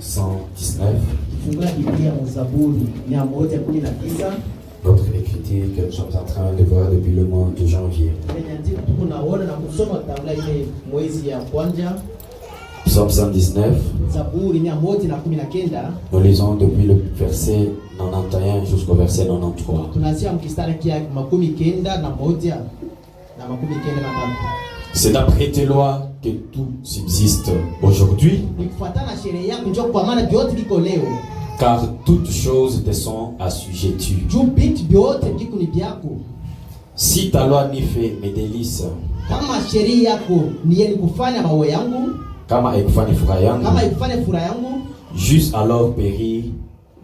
119. Fungua Biblia Zaburi 119. Notre écriture que nous sommes en train de voir depuis le mois de janvier. Psaume 119. Nous lisons depuis le verset 91 jusqu'au verset 93. C'est d'après tes lois que tout subsiste aujourd'hui, car toutes choses te sont assujetties. Si ta loi n'y fait mes délices, kama ekufanya furaha yangu, juste alors périr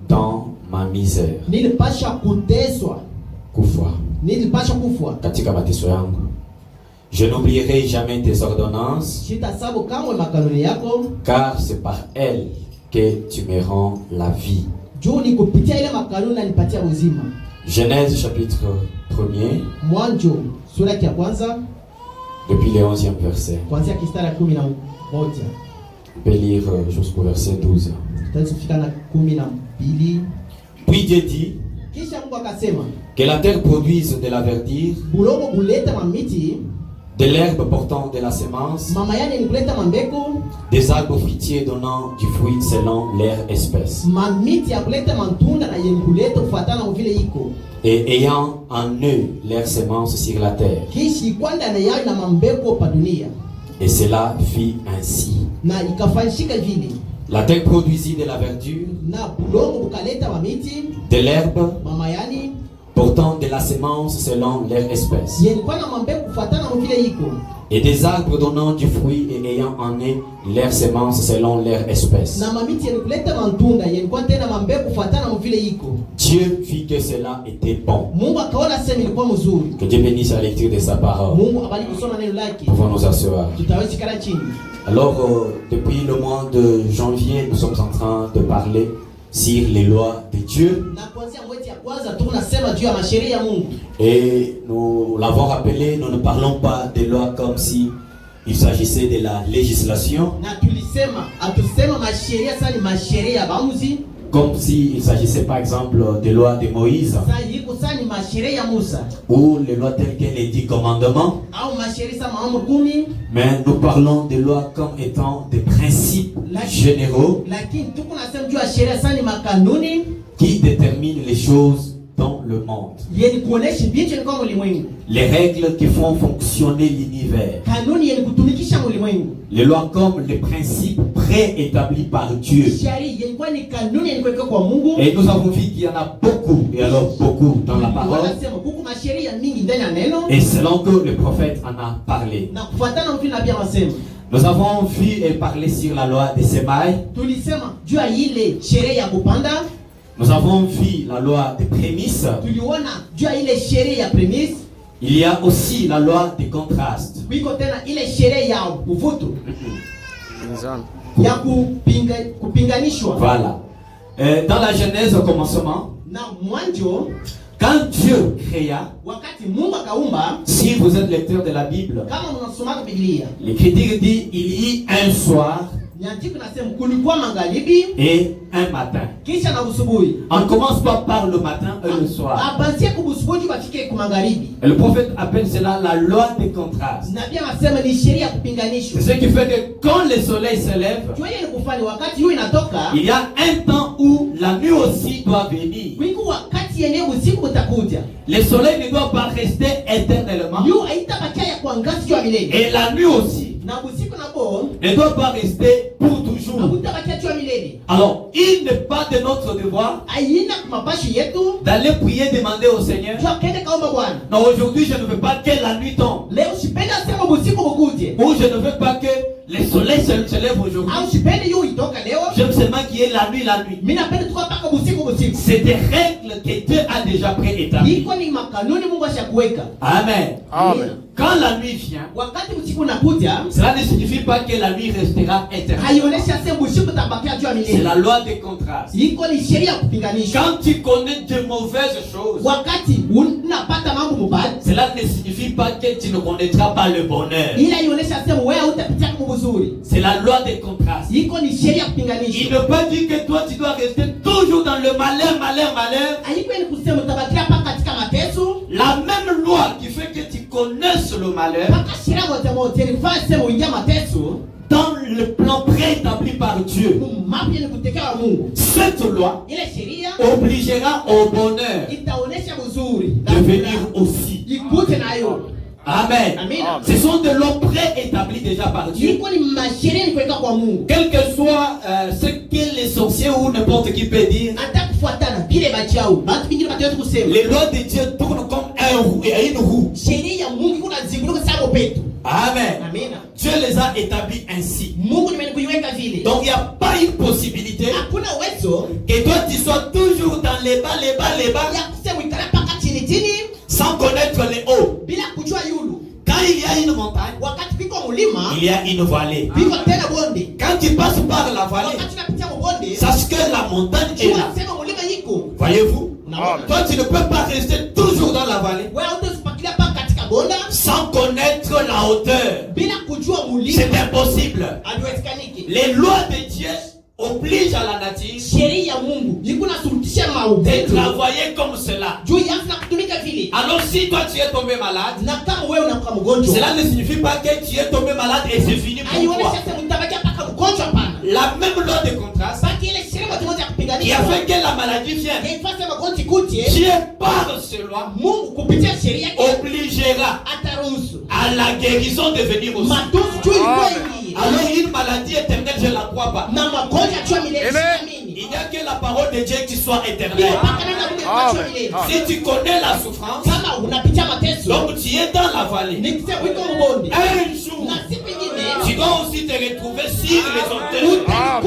dans ma misère. Kufa katika mateso yangu. Je n'oublierai jamais tes ordonnances, car c'est par elles que tu me rends la vie. Genèse chapitre 1er, depuis le 11e verset. On peut lire jusqu'au verset 12. Puis Dieu dit que la terre produise de la verdure, de l'herbe portant de la semence, des arbres fruitiers donnant du fruit selon leur espèce, et ayant en eux leur semence sur la terre. Et cela fit ainsi. La terre produisit de la verdure, de l'herbe portant de la semence selon leur espèce, et des arbres donnant du fruit et ayant en eux leur semence selon leur espèce. Dieu vit que cela était bon. Que Dieu bénisse la lecture de sa parole. Pouvons nous asseoir. Alors, depuis le mois de janvier, nous sommes en train de parler sur les lois de Dieu. Et nous l'avons rappelé, nous ne parlons pas des lois comme si il s'agissait de la législation, comme s'il s'agissait par exemple des lois de Moïse, ou les lois telles que les 10 commandements. Mais nous parlons des lois comme étant des principes généraux qui déterminent les choses dans le monde. Les règles qui font fonctionner l'univers. Les lois comme les principes préétablis par Dieu. Et nous avons vu qu'il y en a beaucoup, et alors beaucoup dans la parole. Et selon que le prophète en a parlé. Nous avons vu et parlé sur la loi des semailles. Nous avons vu la loi des prémices. Il y a aussi la loi des contrastes. Voilà. Dans la Genèse au commencement, quand Dieu créa, si vous êtes lecteur de la Bible, l'Écriture dit il y eut un soir et un matin. On ne commence pas par le matin et le soir. Et le prophète appelle cela la loi des contrastes. C'est ce qui fait que quand le soleil se lève, il y a un temps où la nuit aussi doit venir. Le soleil ne doit pas rester éternellement. Et la nuit aussi ne doit pas rester pour toujours. Alors, il n'est pas de notre devoir d'aller prier, demander au Seigneur. Non, aujourd'hui je ne veux pas que la nuit tombe. Ou je ne veux pas que le soleil se lève aujourd'hui. J'aime seulement qu'il y ait la nuit. C'est des règles que Dieu a déjà préétablies. Amen. Amen. Quand la nuit vient, cela ne signifie pas que la nuit restera éternelle. C'est la loi des contrastes. Quand tu connais de mauvaises choses, cela ne signifie pas que tu ne connaîtras pas le bonheur. C'est la loi des contrastes. Il ne peut pas dire que toi tu dois rester toujours dans le malheur. La même loi qui fait que tu connaisses le malheur, dans le plan préétabli par Dieu, cette loi obligera au bonheur de venir aussi. Amen. Ce sont des lois préétablies déjà par Dieu. Quel que soit ce que les sorciers ou n'importe qui peut dire, les lois de Dieu tournent comme une roue. Amen. Dieu les a établis ainsi. Donc il n'y a pas une possibilité que toi tu sois toujours dans les bas, sans connaître les hauts. Quand il y a une montagne, il y a une vallée. Quand tu passes par la vallée, sache que la montagne est là. Voyez-vous? Toi tu ne peux pas rester toujours dans la vallée sans connaître la hauteur. C'est impossible. Les lois de Dieu obligent à la nature de travailler comme cela. Alors si toi tu es tombé malade, cela ne signifie pas que tu es tombé malade et c'est fini pour toi. La même loi de contraste qui a fait que la maladie vienne, Dieu par ce loi obligera à la guérison de venir aussi. Alors une maladie éternelle, je ne la crois pas. Il n'y a que la parole de Dieu qui soit éternelle. Si tu connais la souffrance, donc tu es dans la vallée. Un jour, tu dois aussi te retrouver sur les hauteurs.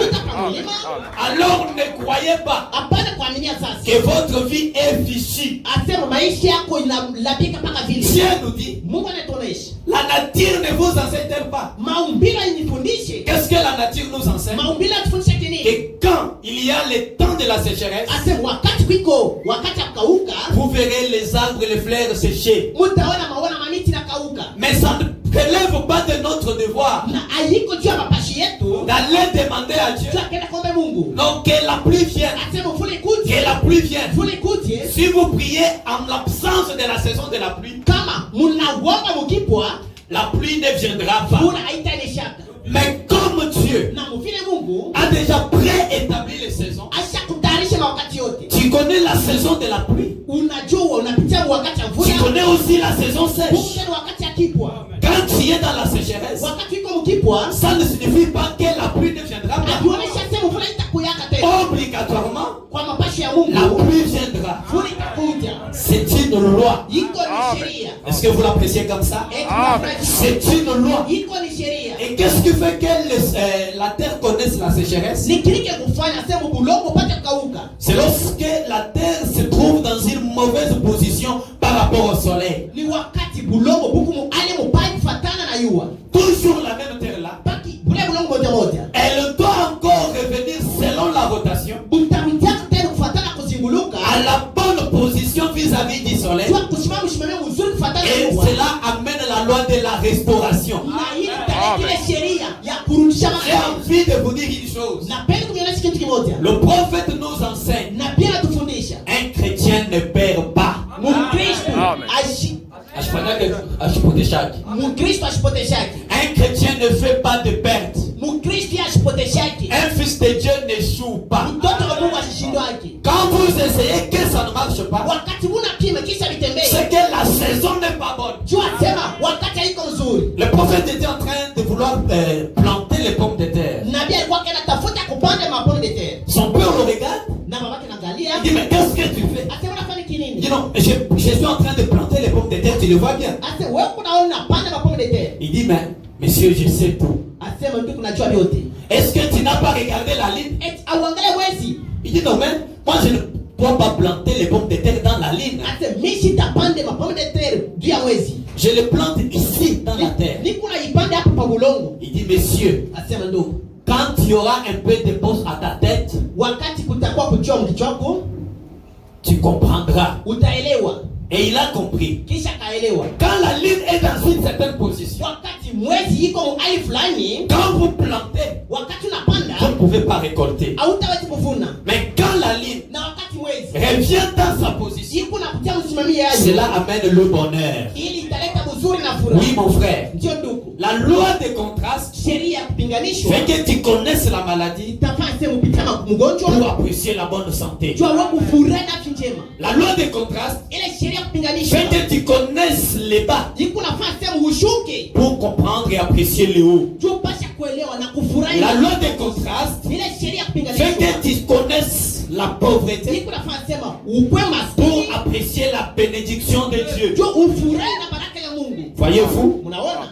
Alors ne croyez pas que votre vie est fichue. Dieu nous dit, la nature ne vous enseigne pas. Qu'est-ce que la nature nous enseigne? Et quand il y a le temps de la sécheresse, vous verrez les arbres et les fleurs sécher. Mais ça ne relève pas de notre devoir d'aller demander à Dieu non, que la pluie vienne. Que la pluie vienne. Si vous priez en l'absence de la saison de la pluie, la pluie ne viendra pas. Mais comme Dieu a déjà préétabli les saisons, tu connais la saison de la pluie. Tu connais aussi la saison sèche. Quand tu es dans la sécheresse, ça ne signifie pas que la pluie ne viendra pas. Obligatoirement, la pluie viendra. C'est une loi. Est-ce que vous l'appréciez comme ça? C'est une loi. Et qu'est-ce qui fait que la terre connaisse la sécheresse? C'est lorsque la terre se trouve dans une mauvaise position par rapport au soleil. Toujours la même terre là, elle doit encore revenir selon la rotation à la bonne position vis-à-vis du soleil. Et cela amène la loi de la restauration. J'ai envie de vous dire une chose. Le prophète nous enseigne, un chrétien ne perd pas. Un chrétien ne fait pas de perte. Un fils de Dieu n'échoue pas. Quand vous essayez que ça ne marche pas, c'est que la saison n'est pas bonne. Le prophète était en train de vouloir planter les pommes de terre. Son père le regarde. Il dit, mais qu'est-ce que tu fais? Il dit, non, je suis en train de planter les pommes de terre, tu le vois bien. Il dit, mais monsieur, je sais tout. Est-ce que tu n'as pas regardé la ligne? Il dit, non, mais moi je ne dois pas planter les pommes de terre dans la ligne. Je les plante ici dans la terre. Il dit, monsieur, quand il y aura un peu de pause à ta tête, tu comprendras. Et il a compris. Quand la ligne est dans une certaine position, quand vous plantez, vous ne pouvez pas récolter. Mais quand la ligne revient dans sa position, cela amène le bonheur. Oui, mon frère. La loi des contrastes fait que tu connaisses la maladie pour apprécier la bonne santé. La loi des contrastes fait que tu connaisses les bas pour comprendre et apprécier les hauts. La loi des contrastes fait que tu connaisses la pauvreté pour apprécier la bénédiction de Dieu. Voyez-vous?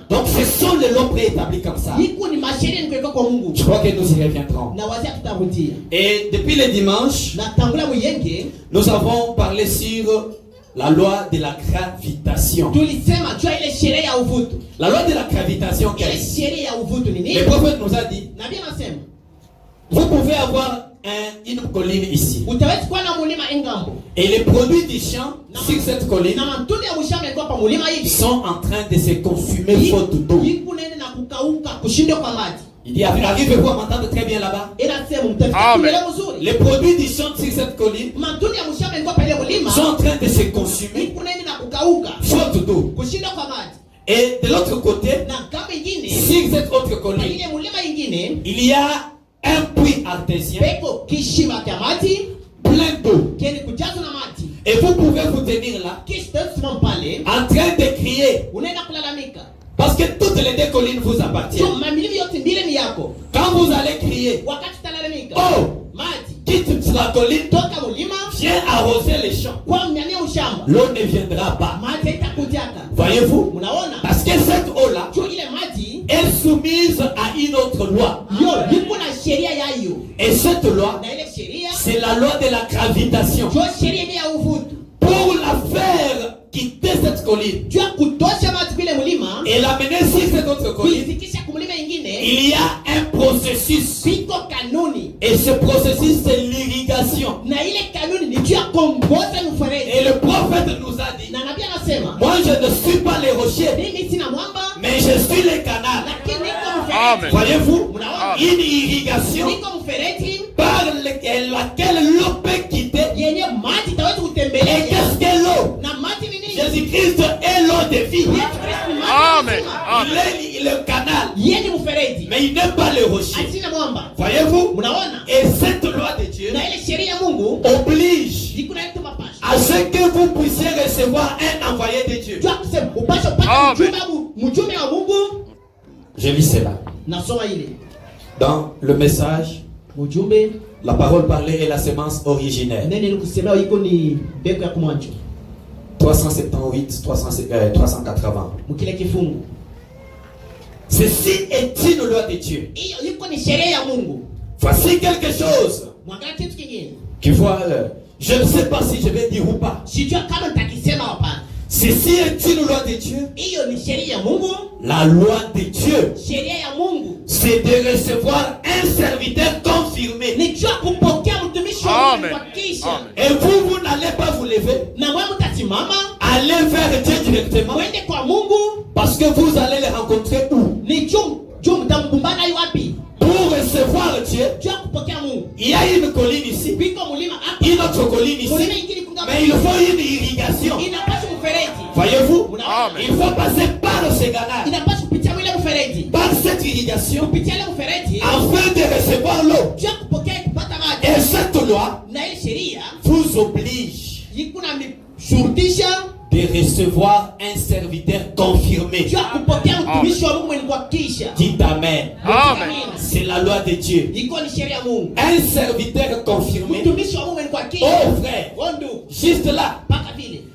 Donc ce sont les lois préétablies comme ça. Je crois que nous y reviendrons. Et depuis le dimanche, nous avons parlé sur la loi de la gravitation. La loi de la gravitation, le prophète nous a dit, vous pouvez avoir une colline ici. Et les produits du champ sur cette colline sont en train de se consumer faute d'eau. Il dit, arrivez-vous à m'entendre très bien là-bas? Amen. Les produits du champ sur cette colline sont en train de se consumer faute d'eau. Et de l'autre côté, sur cette autre colline, il y a un puits artésien plein d'eau. Et vous pouvez vous tenir là en train de crier. Parce que toutes les deux collines vous appartiennent. Quand vous allez crier, oh, quitte la colline, viens arroser les champs. L'eau ne viendra pas. Voyez-vous? Parce que cette eau-là est soumise à une autre loi. Et cette loi, c'est la loi de la gravitation. Pour la faire quitter cette colline et l'amener sur cette autre colline, il y a un processus. Et ce processus, c'est l'irrigation. Et le prophète nous a dit, moi je ne suis pas le rocher, mais je suis le canal. Amen. Voyez-vous? Une irrigation par laquelle l'eau peut quitter. Et qu'est-ce que l'eau? Jésus-Christ est l'eau de vie. Amen. Il est le canal. Mais il n'est pas le rocher. Voyez-vous? Et cette loi de Dieu oblige à ce que vous puissiez recevoir un envoyé de Dieu. Amen. Je lis cela. Dans le message, la parole parlée est la semence originelle. 378, 380. Ceci est une loi de Dieu. Voici quelque chose qui voit. Je ne sais pas si je vais dire ou pas. Ceci est une loi de Dieu. La loi de Dieu, c'est de recevoir un serviteur confirmé. Amen. Et vous n'allez pas vous lever. Allez vers Dieu directement. Parce que vous allez les rencontrer où? Pour recevoir Dieu, il y a une colline ici, une autre colline ici, mais il faut une irrigation. Voyez-vous? Il faut passer par ce canal, par cette irrigation, afin de recevoir l'eau. Et cette loi vous oblige de recevoir un serviteur confirmé. Dites Amen. Amen. C'est la loi de Dieu. Un serviteur confirmé. Oh frère, juste là,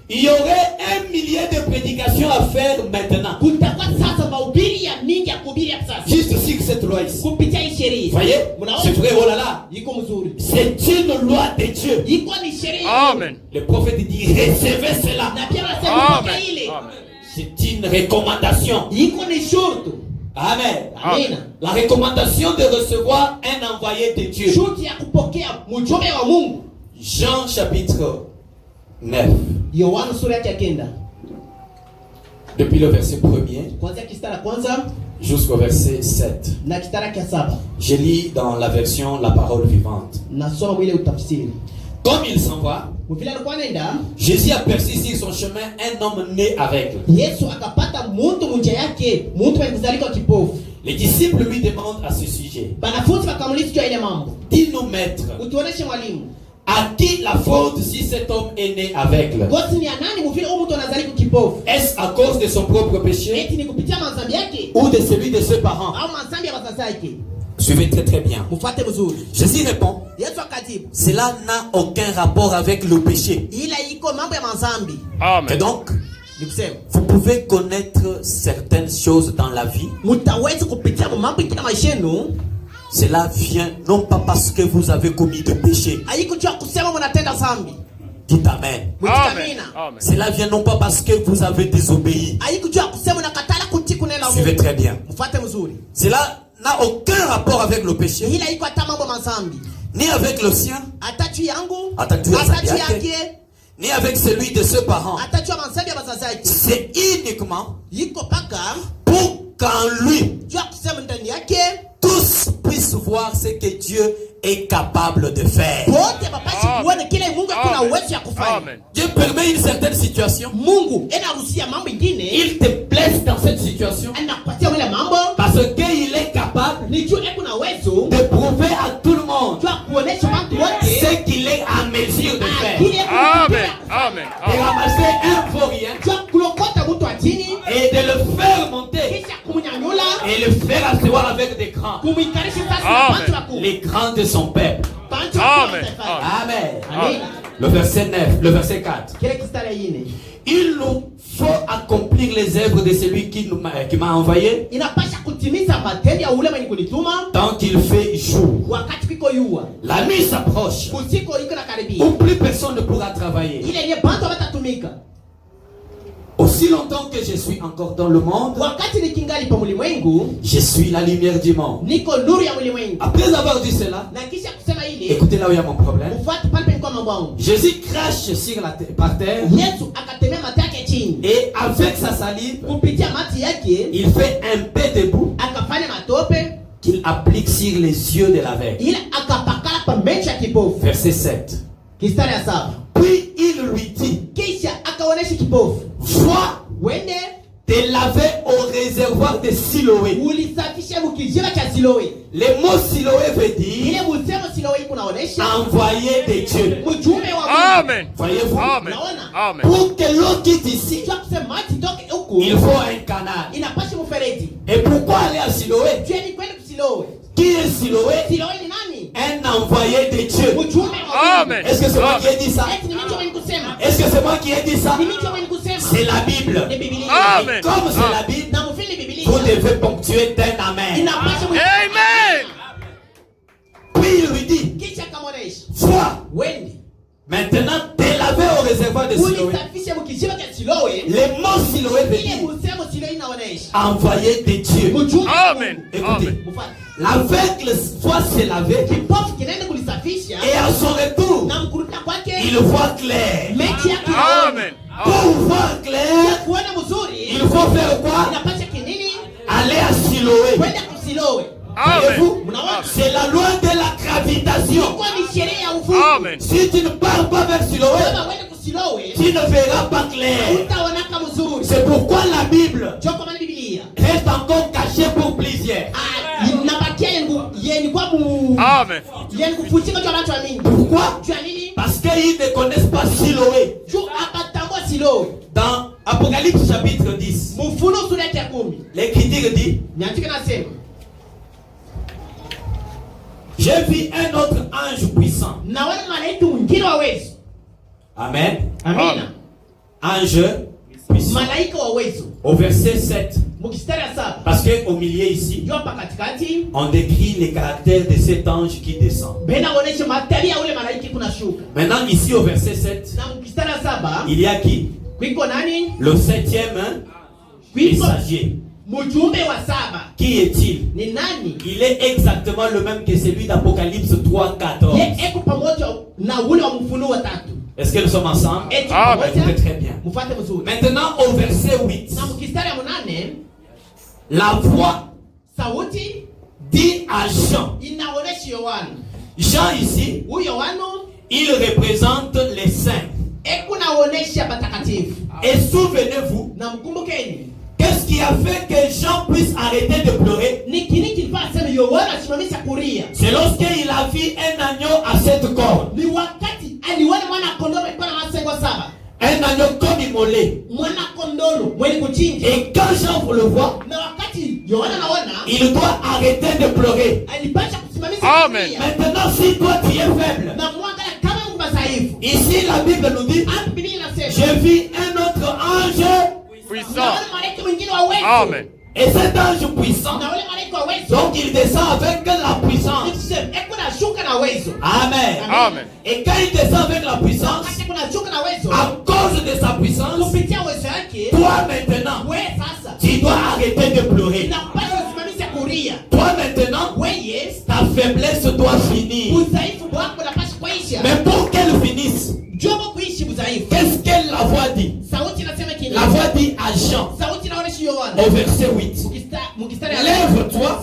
il y aurait 1 millier de prédications à faire maintenant. Juste sur cette loi ici. Voyez? C'est vrai, oh là là. C'est une loi de Dieu. Amen. Le prophète dit, recevez cela. Amen. C'est une recommandation. Amen. Amina. La recommandation de recevoir un envoyé de Dieu. Shuti ya kupokea mjumbe wa Mungu. Jean chapitre 9. Yohana sura ya 9. Depuis le verset 1er Kuanzia kistara ya kwanza jusqu'au verset 7. na kistara ya 7. Je lis dans la version La Parole Vivante. Nasoma mwile utafsiri. Comme il s'en va, Mvile alikuwa anaenda, Jésus aperçut sur son chemin un homme né aveugle. Yesu akapata mtu munja yake, mtu mzalika kipofu. Les disciples lui demandent à ce sujet. Banafunzi wakamuliza juu ya ile mambo. Dis-nous, maître, Utuoneshe mwalimu. à qui la faute si cet homme est né aveugle? Kosi ni anani mvile mtu anazalika kipofu? Est-ce à cause de son propre péché Eti ni kupitia mazambi yake ou de celui de ses parents? au mazambi ya wazazi yake? Suivez très très bien. Mfuate mzuri. Jésus répond, Yesu akajibu, cela n'a aucun rapport avec le péché. ila iko mambo ya mazambi. Et donc, Nikusema, vous pouvez connaître certaines choses dans la vie. mtaweza kupitia mambo kila maisha yenu. Cela vient non pas parce que vous avez commis de péché. Haikujua kusema mnatenda dhambi. Dites amen. Amen. Cela vient non pas parce que vous avez désobéi. Haikujua kusema unakatala kutii kunena Mungu. Suivez très bien. Mfuate mzuri. Cela n'a aucun rapport avec le péché, Ila iko hata mambo mazambi. ni avec le sien, Atatu yangu, atatu atatu yake, yake, ni avec celui de ses parents. atatu ya mazambi ya wazazi yake. C'est uniquement Iko paka pour qu'en lui, jua kusema ndani yake tous puissent voir ce que Dieu est capable de faire. wote bapashi kuone kile Mungu akuna uwezo ya kufanya. Dieu permet une certaine situation. Mungu anaruhusia mambo ingine. Il te place dans cette situation Anakupatia wale mambo parce qu'il est capable ni juu eko na uwezo de prouver à tout le monde jua kuonesha watu wote ce qu'il est en mesure de faire. kile Amen. Amen. Et ramasser un vaurien jua kulokota mtu wa chini et de le faire monter kisha kumnyanyula et le faire asseoir avec des grands. kumwikarisha sasa Amen. na watu wakuu. Les grands de son peuple. Amen. Amen. Amen. Le verset 9, le verset 4. Kile kistara yine Il nous faut accomplir les œuvres de celui qui m'a envoyé inapasha kutimiza matendo ya ule mwenye kunituma tant qu'il fait jour. wakati kiko yua La nuit s'approche kusiko iko na karibia où plus personne ne pourra travailler. ile nye bantu watatumika Aussi longtemps que je suis encore dans le monde, wakati nikingali pa ulimwengu je suis la lumière du monde. niko nuru ya ulimwengu. Après avoir dit cela, Na kisha kusema ile écoutez là où il y a mon problème. ufuate pale penye kwa mambo yangu. Jésus crache sur par terre Yesu akatemea mate yake chini et avec sa salive, kupitia mati yake il fait un peu debout akafanya matope qu'il applique sur les yeux de l'aveugle. ila akapakala pa mecha ya kipofu. Verset 7. Kistari ya 7. Puis il lui dit, Kisha akaonesha kipofu, va wende te laver au réservoir de Siloé. ulisafishe mkiziba cha Siloe. Le mot Siloé veut dire Ile musemo Siloe kunaonesha envoyé de Dieu. mjumbe wa Mungu. Amen. Voyez-vous? Amen. Naona Amen. Pour que l'eau quitte ici, kwa kusema maji toke huku il faut un canal. inapasha mfereji. Et pourquoi aller à Siloé? Je ni kwenda Siloe. Qui est Siloé? Siloe ni nani? Un envoyé de Dieu. Mjumbe wa Mungu. Amen. Est-ce que c'est moi qui ai dit ça? Eti ni mimi mwenye kusema. Est-ce que c'est moi qui ai dit ça? Ni mimi mwenye kusema. C'est la Bible. Ni Biblia. Amen. Comme c'est la Bible, Na mfili Biblia. vous devez ponctuer d'un amen. Inapasha Amen. Puis il lui dit, kisha kamonesha. va Wendi. maintenant te laver au réservoir de Siloé. Ulisafishe mkiziba cha Siloe. Le mot Siloé veut Ile dire musemo Siloe inaonesha. envoyé de Dieu. Mjumbe. Amen. Écoutez, Amen. Mfano. l'aveugle soit se laver Kipofu kinaenda kulisafisha et à son retour, na mkurudia kwake il voit clair. mechi yake Amen. Pour voir clair, kuona mzuri il faut faire quoi? inapasha kinini Aller à Siloé. kwenda kusilowe. Amen. Voyez-vous? Mnaona C'est la loi de la gravitation. kwa ni sheria ya uvuvi. Amen. Si tu ne pars pas vers Siloé, Kama wende kusilowe tu ne verras pas clair. utaonaka mzuri. C'est pourquoi la Bible Joko maana Biblia reste encore cachée pour plusieurs. inabakia yeni kwa mu Amen. yeni kufutika kwa watu wa mingi. Pourquoi? Jua nini? Parce qu'ils ne connaissent pas Siloé. Juu abatambua silowe. Dans Apocalypse chapitre 10, Mfunuo sura ya 10. l'Écriture dit, Nyandika nasema j'ai vu un autre ange puissant. naona malaika mwingine wa uwezo. Amen. Amina. Ange puissant. Malaika wa uwezo. Au verset 7. Mkistari ya 7. Parce qu'au milieu ici, Jua pa katikati on décrit les caractères de cet ange qui descend. bena onesha matari ya ule malaika kuna shuka. Maintenant, ici au verset 7, Na mkistari ya 7 il y a qui? kwiko nani? Le septième Kwiko messager. Qui est-il? Il est exactement le même que celui d'Apocalypse 3:14. Est-ce que nous sommes ensemble? Écoutez très bien. Maintenant au verset 8. La voix dit à Jean. Jean ici, il représente les saints. Et souvenez-vous, qu'est-ce qui a fait que Jean puisse arrêter de pleurer? C'est lorsqu'il a vu un agneau à 7 cornes. Un agneau comme immolé. Et quand Jean le voit, il doit arrêter de pleurer. Amen. Maintenant, si toi tu es faible, ici la Bible nous dit, j'ai vu un autre ange puissant. Amen. Et cet ange puissant, donc il descend avec la puissance. Amen. Amen. Et quand il descend avec la puissance, à cause de sa puissance, toi maintenant, tu dois arrêter de pleurer. Toi maintenant, ta faiblesse doit finir. Mais pour qu'elle finisse, qu'est-ce qu'elle la voix dit? La voix dit à Jean au verset 8. Lève-toi,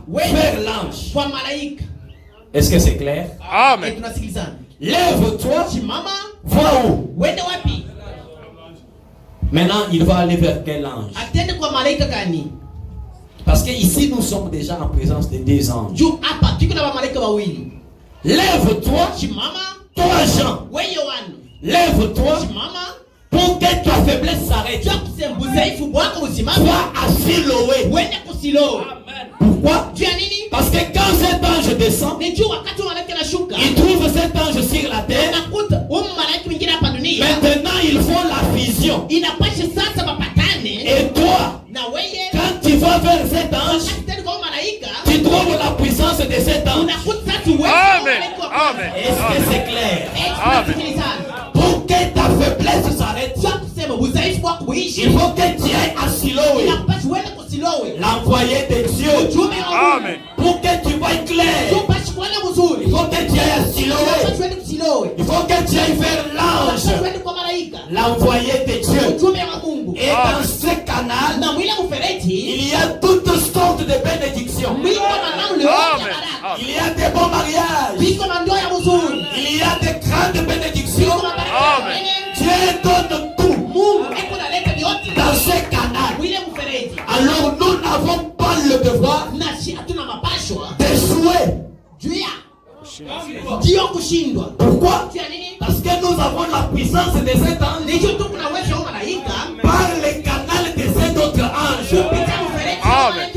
vois vers l'ange. Est-ce que c'est clair? Amen. Lève-toi, vois où? Maintenant, il va aller vers quel ange? Parce que ici nous sommes déjà en présence de deux anges. Lève-toi, toi Jean. Lève-toi pour que ta faiblesse s'arrête. Sois à Siloé. Pourquoi? Parce que quand cet ange descend, il trouve cet ange sur la terre. Maintenant il faut la fusion. Et toi, quand tu vas vers cet ange, tu trouves la puissance de cet ange. Amen. Amen. Est-ce que c'est clair? Amen. Pour que ta faiblesse s'arrête, il faut que tu ailles à Siloé, l'envoyé de Dieu. Amen. Pour que tu vois clair, il faut que tu ailles à Siloé. Il faut que tu ailles vers l'ange, l'envoyé de Dieu. Et dans ce canal, il y a toutes sortes de bénédictions. Il y a des bons mariages. Il y a des grandes bénédictions. Amen. Dieu donne tout dans ce canal. Alors nous n'avons pas le devoir d'échouer. Pourquoi? Parce que nous avons la puissance de cet ange par le canal de cet autre ange. Amen.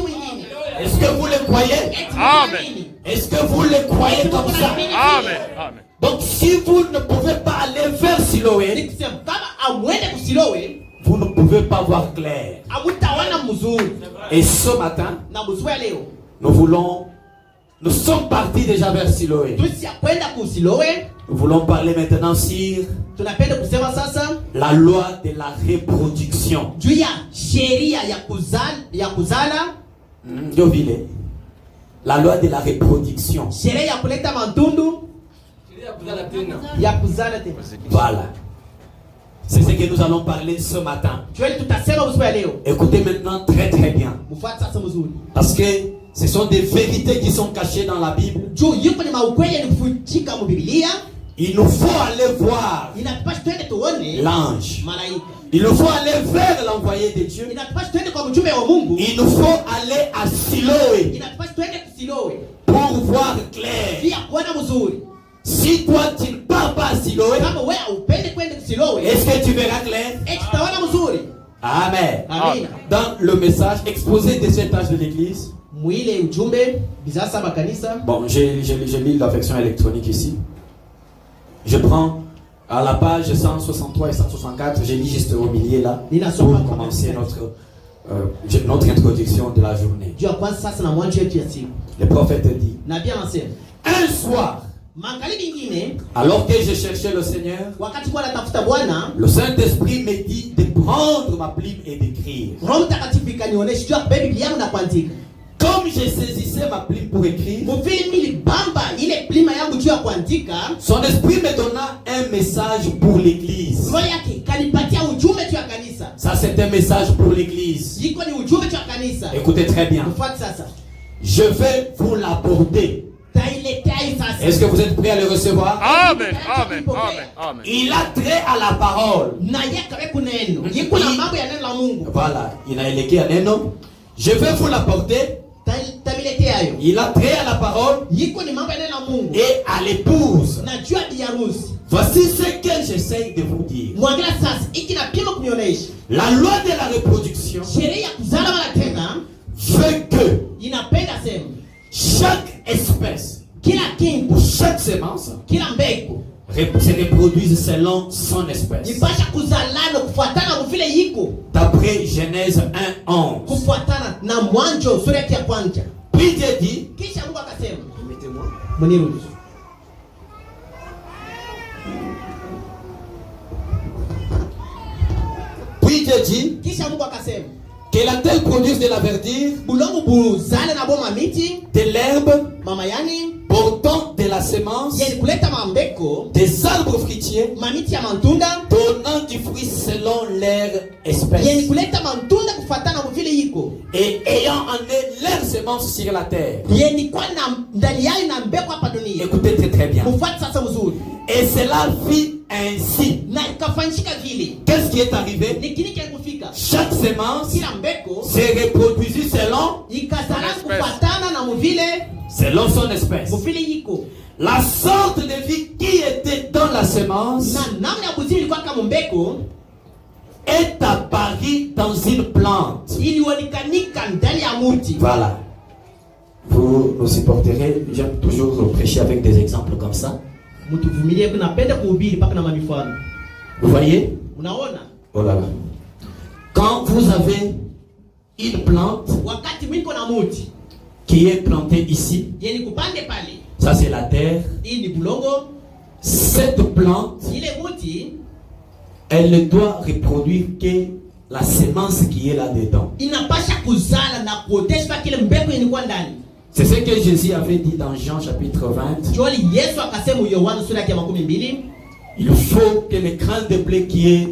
Est-ce que vous le croyez? Amen. Est-ce que vous le croyez comme ça? Amen. Amen. Donc si vous ne pouvez pas aller vers Siloé, vous ne pouvez pas voir clair. Et ce matin, nous sommes partis déjà vers Siloé. Nous voulons parler maintenant sur la loi de la reproduction. La loi de la reproduction. Voilà. C'est ce que nous allons parler ce matin. Écoutez maintenant très très bien. Parce que ce sont des vérités qui sont cachées dans la Bible. Il nous faut aller voir l'ange. Il nous faut aller vers l'envoyé de Dieu. Il nous faut aller à Siloé pour voir clair. Si toi tu ne pars pas à Siloé, est-ce que tu verras clair? Amen. Amen. Dans le message exposé de cet âge de l'église, bon, je lis la version électronique ici. Je prends à la page 163 et 164, je lis juste au milieu là, pour commencer notre introduction de la journée. Le prophète dit: un soir, Alors que je cherchais le Seigneur, le Saint-Esprit me dit de prendre ma plume et d'écrire. Comme je saisissais ma plume pour écrire, son esprit me donna un message pour l'église. Ça, c'est un message pour l'église. Écoutez très bien. Je vais vous l'apporter. Est-ce que vous êtes prêts à le recevoir? Amen. Amen. Amen. Amen. Il a trait à la parole. Voilà, il a élégué un neno. Je vais vous l'apporter. Il a trait à la parole et à l'épouse. Voici ce que j'essaye de vous dire. La loi de la reproduction veut que chaque espèce ou chaque semence se reproduise selon son espèce. D'après Genèse 1:11. Puis Dieu dit, que la terre produise de la verdure, de l'herbe, portant de la semence, des arbres fruitiers, donnant du fruit selon leur espèce, et ayant amené leur semence sur la terre. Écoutez très très bien. Et cela fit ainsi. Qu'est-ce qui est arrivé? Chaque semence se reproduisit selon son espèce. La sorte de vie qui était dans la semence est apparue dans une plante. Voilà. Vous nous supporterez. J'aime toujours prêcher avec des exemples comme ça. Vous voyez? Oh là là. Quand vous avez une plante qui est plantée ici, ça c'est la terre. Cette plante, elle ne doit reproduire que la semence qui est là-dedans. C'est ce que Jésus avait dit dans Jean chapitre 20. Il faut que le grain de blé qui est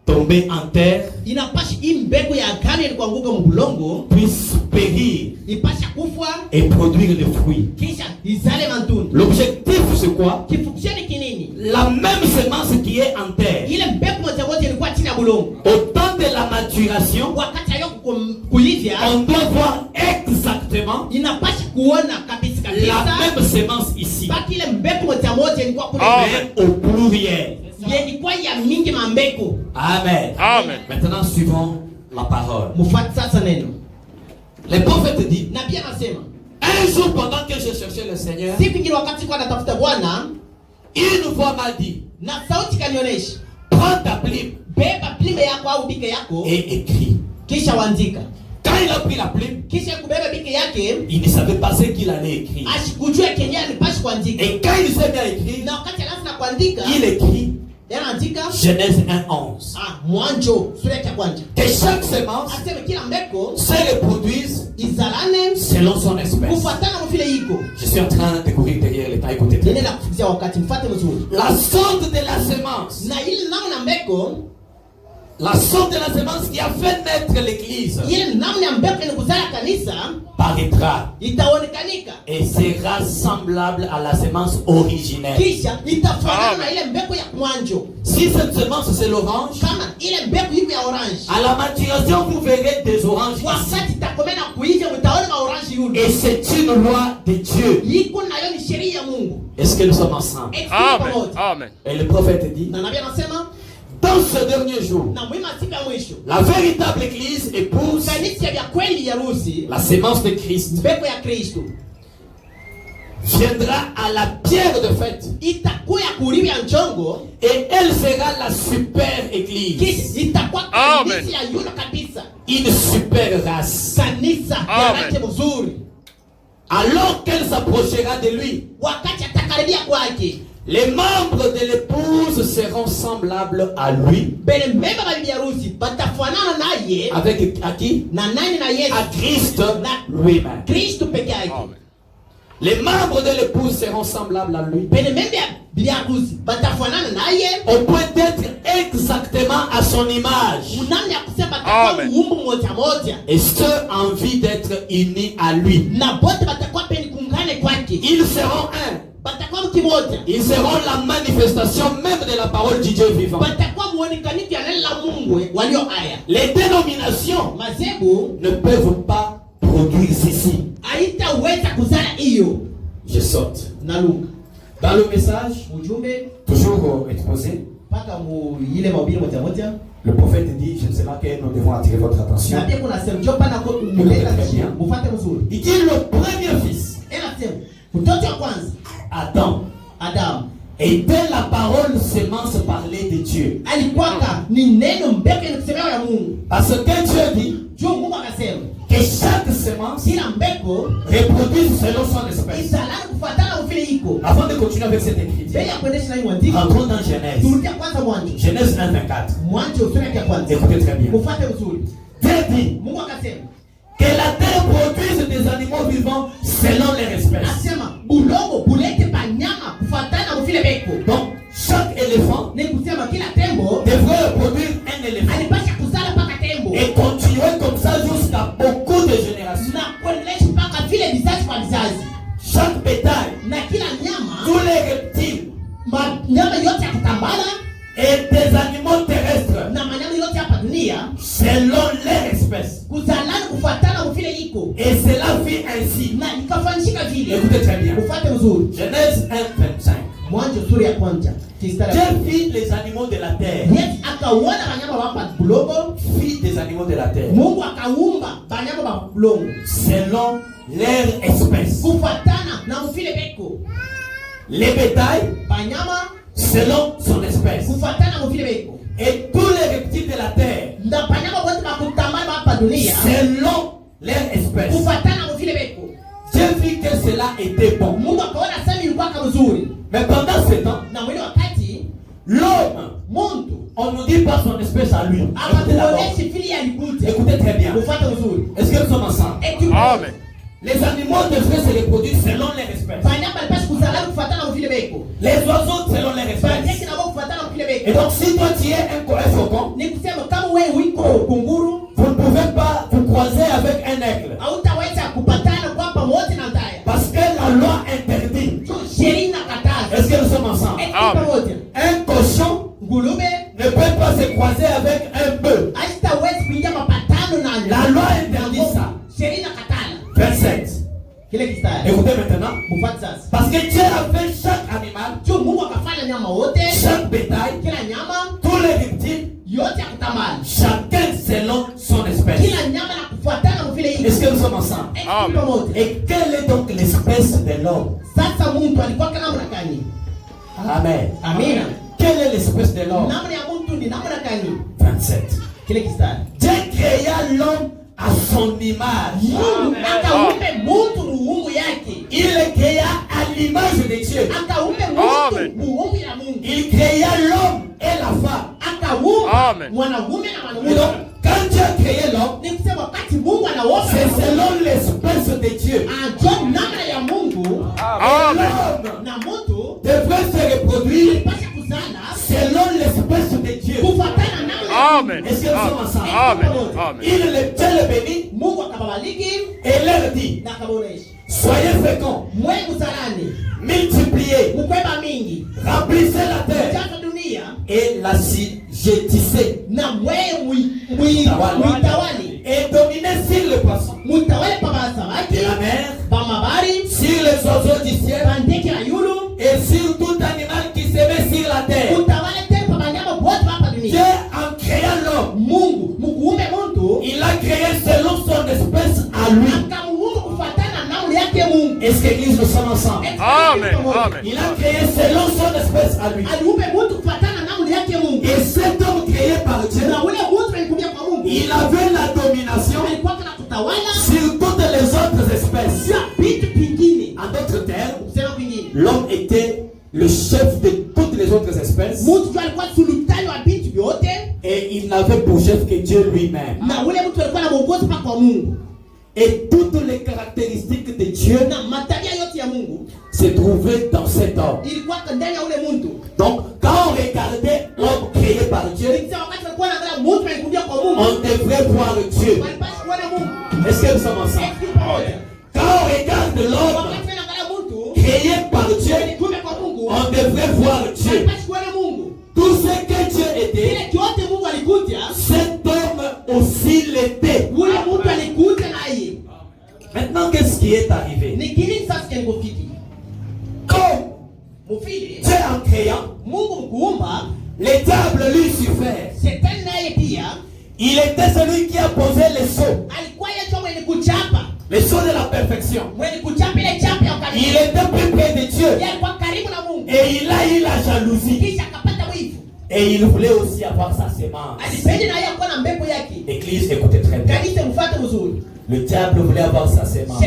tombé en terre puisse périr et produire des fruits. L'objectif c'est quoi? La même semence qui est en terre, au temps de la maturation, on doit voir exactement la même semence ici, mais au pluriel. Amen. Amen. Maintenant suivons la parole. Le prophète dit, un jour pendant que je cherchais le Seigneur, une voix m'a dit, prends ta plume et écris. Quand il a pris la plume, il ne savait pas ce qu'il allait écrire. Et quand il s'est bien écrit, il écrit Genèse 1:11. Que chaque semence se reproduise selon son espèce. Je suis en train de courir derrière les temps. Écoutez très bien. La sorte de la semence, la sorte de la semence qui a fait naître l'église paraîtra et sera semblable à la semence originelle. Si cette semence c'est l'orange, à la maturation vous verrez des oranges. Et c'est une loi de Dieu. Est-ce que nous sommes ensemble? Amen. Amen. Et le prophète dit, dans ce dernier jour, la véritable église épouse la sémence de Christ viendra à la pierre de fête et elle sera la super église. Amen. Une super race. Amen. Alors qu'elle s'approchera de lui, Les membres de l'épouse seront semblables à lui. Avec à qui? À Christ lui-même. Les membres de l'épouse seront semblables à lui. On peut être exactement à son image. Amen. Et ceux en envie d'être unis à lui. Ils seront un. Ils seront la manifestation même de la parole du Dieu vivant. Les dénominations ne peuvent pas produire ceci. Je saute. Dans le message, toujours exposé, le prophète dit, je ne sais pas que nous devons attirer votre attention. Il dit le premier fils, Adam, était la parole semence parlée de Dieu. Parce que Dieu dit que chaque semence reproduit selon son espèce. Avant de continuer avec cette écriture, rentrons dans Genèse. Genèse 1:24. Écoutez très bien. Dieu dit que la terre produise des animaux vivants selon leur espèce. Donc, chaque éléphant devrait produire un éléphant et continuer comme ça jusqu'à beaucoup de générations. Chaque bétail, tous les reptiles et des animaux terrestres selon leur espèce. Et cela fit ainsi. Écoutez très bien. Genèse 1:25. Dieu fit les animaux de la terre. Fit des animaux de la terre selon leur espèce. Les bétails selon son espèce. Et tous les reptiles de la terre selon leur espèce. Dieu vit que cela était bon. Mais pendant ce temps, l'homme, on nous dit pas son espèce à lui. Écoutez très bien. Est-ce que nous sommes ensemble? Amen. Les animaux devraient se reproduire selon leur espèce. Les oiseaux selon leur espèce. Et donc si toi tu es un faucon, vous ne pouvez pas vous croiser avec un aigle. Parce que la loi interdit. Est-ce que nous sommes ensemble? Un cochon ne peut pas se croiser avec un bœuf. La loi interdit ça. 27. Écoutez maintenant. Parce que Dieu a fait chaque animal, chaque bétail, tous les reptiles, chacun selon son espèce. Est-ce que nous sommes ensemble? Et quelle est donc l'espèce de l'homme? Amen. Quelle est l'espèce de l'homme? 27. Dieu créa l'homme à son image. Il le créa à l'image de Dieu. Il créa l'homme et la femme. Amen. Et donc, quand Dieu a créé l'homme, c'est selon l'espèce de Dieu. L'homme devrait se reproduire selon l'espèce de Dieu. Amen. Est-ce que nous sommes ensemble? Amen. Il le bénit et leur dit, soyez féconds, multipliez, remplissez la terre et l'assujettissez et dominez sur le poisson de la mer, sur les oiseaux du ciel et sur tout animal qui se met sur la terre. Dieu en créant l'homme, il a créé selon son espèce à lui. Est-ce que l'église nous sommes ensemble? Amen. Il a créé selon son espèce à lui. Et cet homme créé par Dieu, il avait la domination sur toutes les autres espèces. En d'autres termes, l'homme était le chef de toutes les autres espèces. Et il n'avait pour chef que Dieu lui-même. Et toutes les caractéristiques de Dieu se trouvaient dans cet homme. Donc, quand on regardait l'homme créé par Dieu, on devrait voir Dieu. Est-ce que nous sommes ensemble? Quand on regarde l'homme créé par Dieu, on devrait voir Dieu. Tout ce que Dieu était, cet homme aussi l'était. Maintenant, qu'est-ce qui est arrivé? Comme Dieu en créant, le diable Lucifer, il était celui qui a posé les sceaux. Les sceaux de la perfection. Il était plus près de Dieu. Et il a eu la jalousie. Et il voulait aussi avoir sa semence. L'église, écoutez très bien. Le diable voulait avoir sa semence.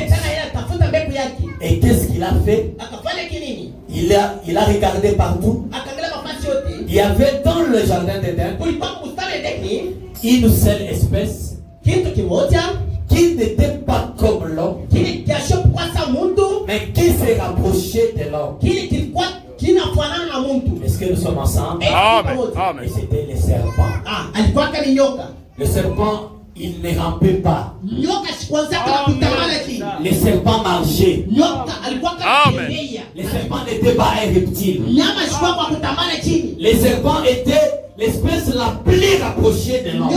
Et qu'est-ce qu'il a fait? Il a regardé partout. Il y avait dans le jardin d'Éden une seule espèce qui n'était pas comme l'homme, mais qui s'est rapproché de l'homme. Est-ce que nous sommes ensemble? Amen. Amen. Et c'était le serpent. Le serpent, il ne rampait pas. Le serpent marchait. Amen. Le serpent n'était pas un reptile. Le serpent était l'espèce la plus rapprochée de l'homme.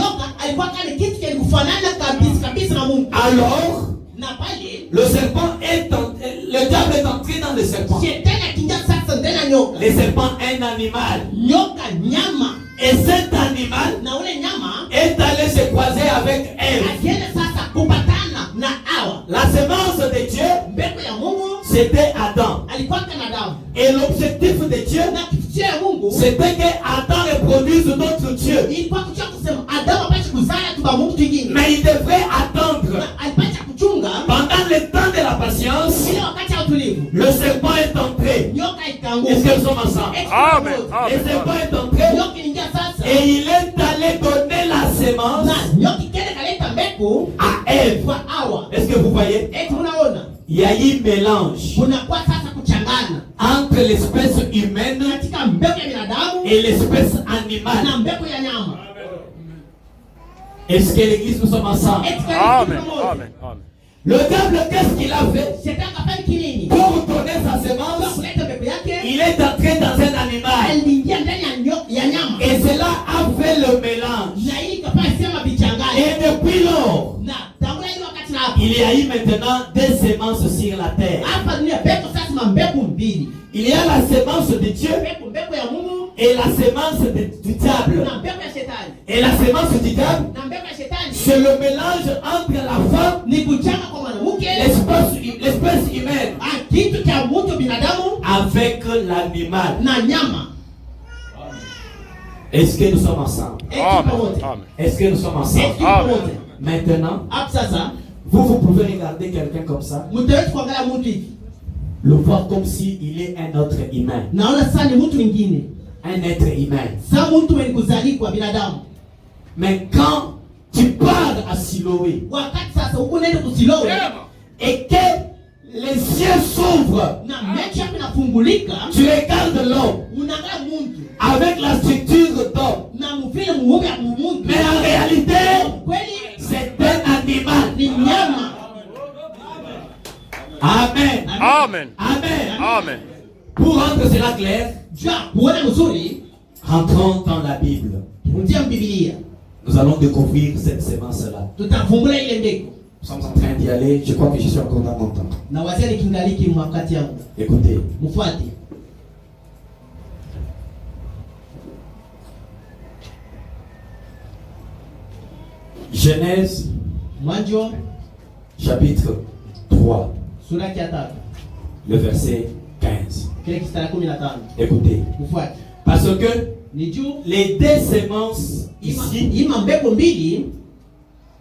Alors, le serpent le diable est entré dans le serpent. Le serpent est un animal. Et cet animal est allé se croiser avec elle. La semence de Dieu, c'était Adam. Et l'objectif de Dieu, c'était que Adam reproduise d'autres dieux. Mais il devrait attendre. Pendant le temps de la patience, le serpent est entré. Est-ce que nous sommes ensemble? Amen. Le serpent est entré et il est allé donner la semence à Ève. Est-ce que vous voyez? Il y a eu mélange entre l'espèce humaine et l'espèce animale. Est-ce que l'église, nous sommes ensemble? Amen. Amen. Le diable, qu'est-ce qu'il a fait? Pour donner sa semence, il est entré dans un animal. Et cela a fait le mélange. Et depuis lors, il y a eu maintenant des semences sur la terre. Il y a la semence de Dieu et la semence du diable. Et la semence du diable, c'est le mélange entre la femme, l'espèce humaine, avec l'animal. Est-ce que nous sommes ensemble? Est-ce que nous sommes ensemble? Maintenant, vous pouvez regarder quelqu'un comme ça, le voir comme s'il est un autre humain. Un être humain. Mais quand tu pars à Siloé et que les cieux s'ouvrent, tu regardes l'homme avec la structure d'homme, mais en réalité c'est un animal. Amen. Amen. Amen. Amen. Pour rendre cela clair, rentrons dans la Bible. Nous allons découvrir cette sémence-là. Nous sommes en train d'y aller. Je crois que je suis encore dans mon temps. Écoutez. Genèse, chapitre 3, le verset 15. Écoutez. Parce que les deux semences ici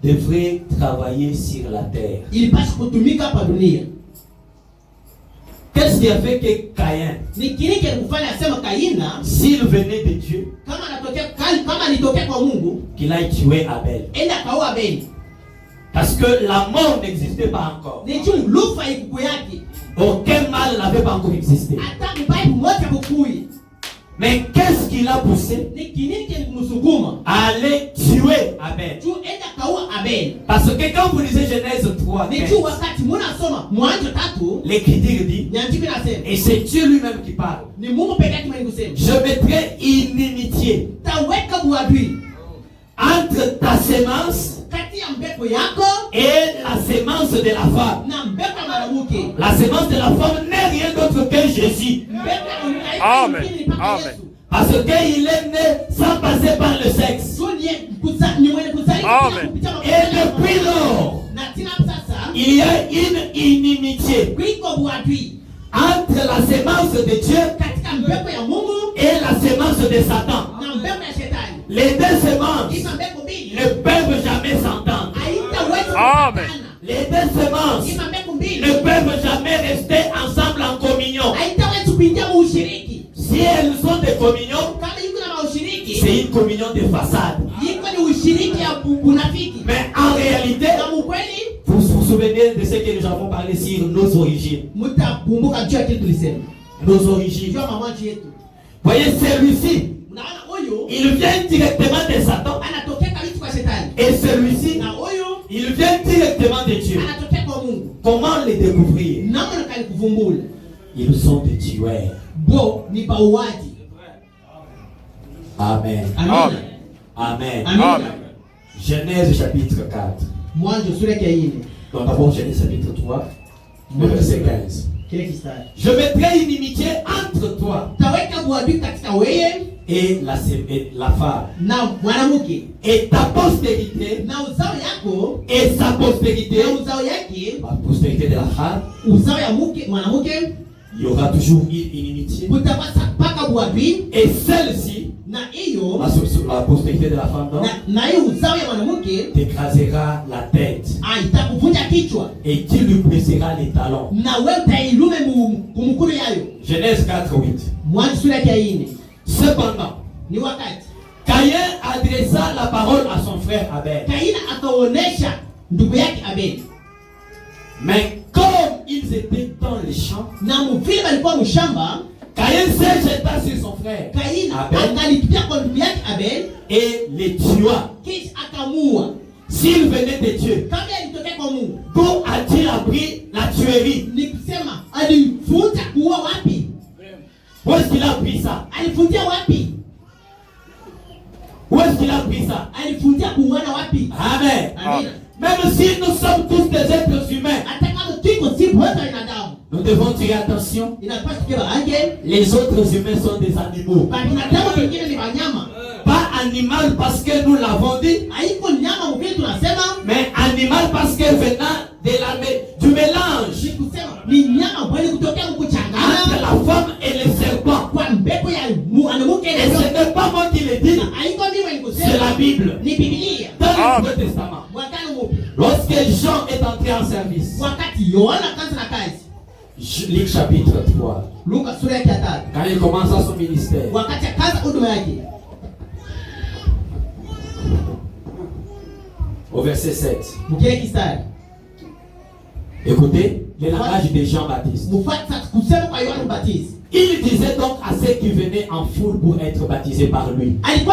devraient travailler sur la terre. Qu'est-ce qui a fait que Caïn, s'il venait de Dieu, qu'il aille tuer Abel? Parce que la mort n'existait pas encore. Aucun mal n'avait pas encore existé. Mais qu'est-ce qui l'a poussé à aller tuer Abel? Parce que quand vous lisez Genèse 3, l'Écriture dit, et c'est Dieu lui-même qui parle, je mettrai inimitié entre ta sémence et la sémence de la femme. La sémence de la femme n'est rien d'autre que Jésus. Amen. Amen. Parce qu'il est né sans passer par le sexe. Amen. Et depuis lors, il y a une inimitié entre la sémence de Dieu et la sémence de Satan. Les deux semences ne peuvent jamais s'entendre. Amen. Les deux semences ne peuvent jamais rester ensemble en communion. Si elles sont de communion, c'est une communion de façade. Mais en réalité, vous vous souvenez de ce que nous avons parlé sur nos origines. Nos origines. Voyez, celui-ci, il vient directement de Satan. Et celui-ci, il vient directement de Dieu. Comment les découvrir? Ils sont des tueurs. Amen. Amen. Amen. Amen. Genèse chapitre 4. Donc d'abord Genèse chapitre 3, le verset 15. Je mettrai une inimitié entre toi et la femme, et ta postérité et sa postérité, la postérité de la femme. Il y aura toujours une inimitié. Et celle-ci, la postérité de la femme, t'écrasera la tête. Et tu lui blesseras les talons. Genèse 4:8. Cependant, Caïn adressa la parole à son frère Abel. Mais comme ils étaient dans les champs, Caïn se jeta sur son frère Abel et les tua. S'il venait de Dieu, d'où a-t-il appris la tuerie? Où est-ce qu'il a appris ça? Où est-ce qu'il a appris ça? Amen. Amen. Même si nous sommes tous des êtres humains, nous devons tirer attention. Les autres humains sont des animaux. Pas animal parce que nous l'avons dit, mais animal parce que venant du mélange entre la femme et le serpent. Et ce n'est pas moi qui le dis, c'est la Bible. Dans le Nouveau Testament. Lorsque Jean est entré en service, Luc chapitre 3, quand il commença son ministère, au verset 7, écoutez le langage de Jean-Baptiste. Il disait donc à ceux qui venaient en foule pour être baptisés par lui: race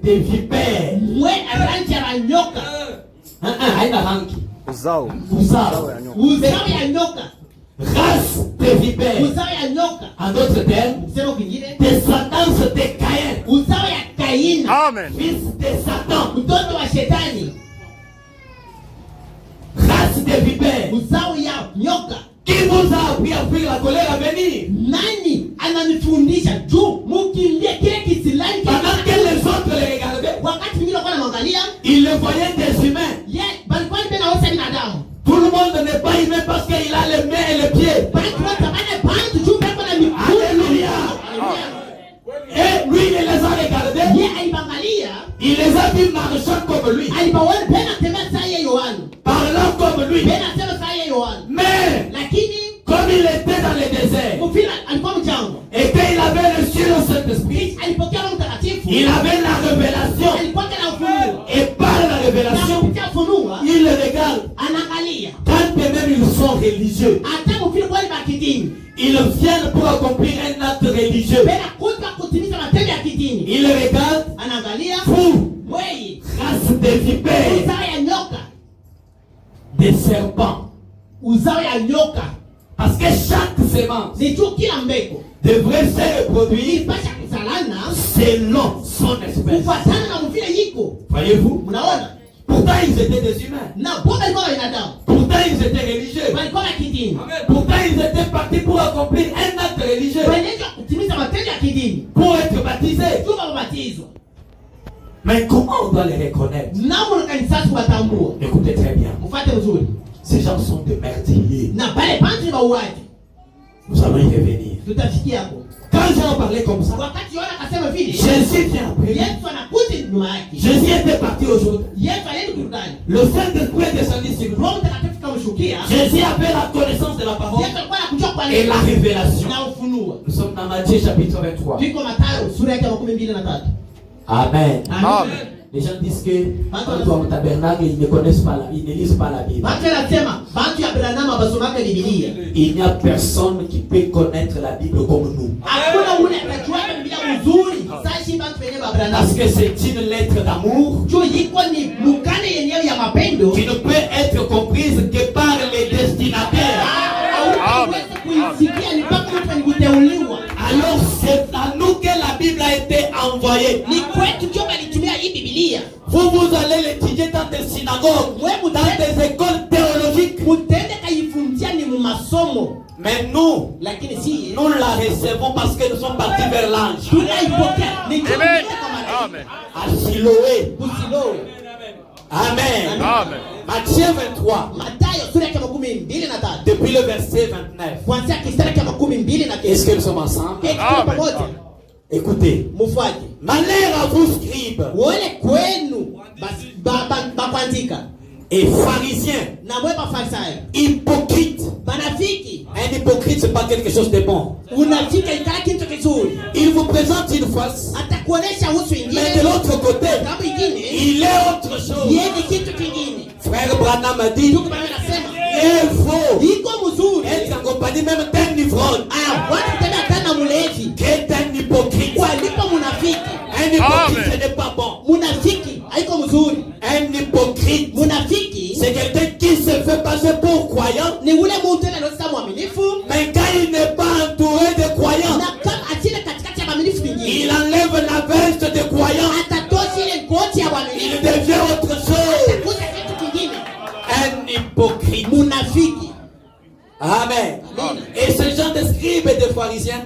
de vipères. Race de vipères. En d'autres termes, descendance de Caïn. Amen. Fils de Satan. Race de vipères. Qui vous a appris à fuir la colère à venir? Pendant que les autres les regardaient, ils le voyaient des humains. Tout le monde n'est pas humain parce qu'il a les mains et les pieds. Alléluia. Et lui, il les a regardés. Il les a vus marchant comme lui, parlant comme lui, Comme il était dans le désert. Et qu'il avait reçu le Saint-Esprit. Il avait la révélation. Et par la révélation, il regarde. Quand même ils sont religieux, ils viennent pour accomplir un acte religieux. Ils regardent. Fou. Race de vipères. Des serpents. Parce que chaque semence devrait se reproduire selon son espèce. Voyez-vous? Pourtant ils étaient des humains. Pourtant ils étaient religieux. Pourtant ils étaient partis pour accomplir un acte religieux. Pour être baptisés. Mais comment on doit les reconnaître? Écoutez très bien. Ces gens sont des meurtriers. Nous allons y revenir. Quand j'ai en parlé comme ça, Jésus vient après. Jésus était parti aujourd'hui. Le Saint-Esprit est descendu sur lui. Jésus avait la connaissance de la parole et la révélation. Nous sommes dans Matthieu chapitre 23. Amen. Amen. Les gens disent que quand tu es au tabernacle, ils ne connaissent pas ils ne lisent pas la Bible. Il n'y a personne qui peut connaître la Bible comme nous. Parce que c'est une lettre d'amour qui ne peut être comprise que par les destinataires. Alors c'est à nous que la Bible a été envoyée. Vous allez l'étudier dans des synagogues, dans des écoles théologiques. Mais nous la recevons parce que nous sommes partis vers l'ange. Amen. À Siloé. Amen. Amen. Matthieu 23. Depuis le verset 29. Est-ce que nous sommes ensemble? Amen. Écoutez. Malheur à vous, scribes et pharisiens, hypocrites. Un hypocrite, c'est pas quelque chose de bon. Il vous présente une face, mais de l'autre côté, il est autre chose. Frère Branham a dit, il faut être en compagnie même d'un ivrogne qui est un hypocrite. Un hypocrite, ce n'est pas bon. Un hypocrite, c'est quelqu'un qui se fait passer pour croyant, mais quand il n'est pas entouré de croyants, il enlève la veste de croyants, il devient autre chose. Un hypocrite. Amen. Et ce genre de scribes et de pharisiens,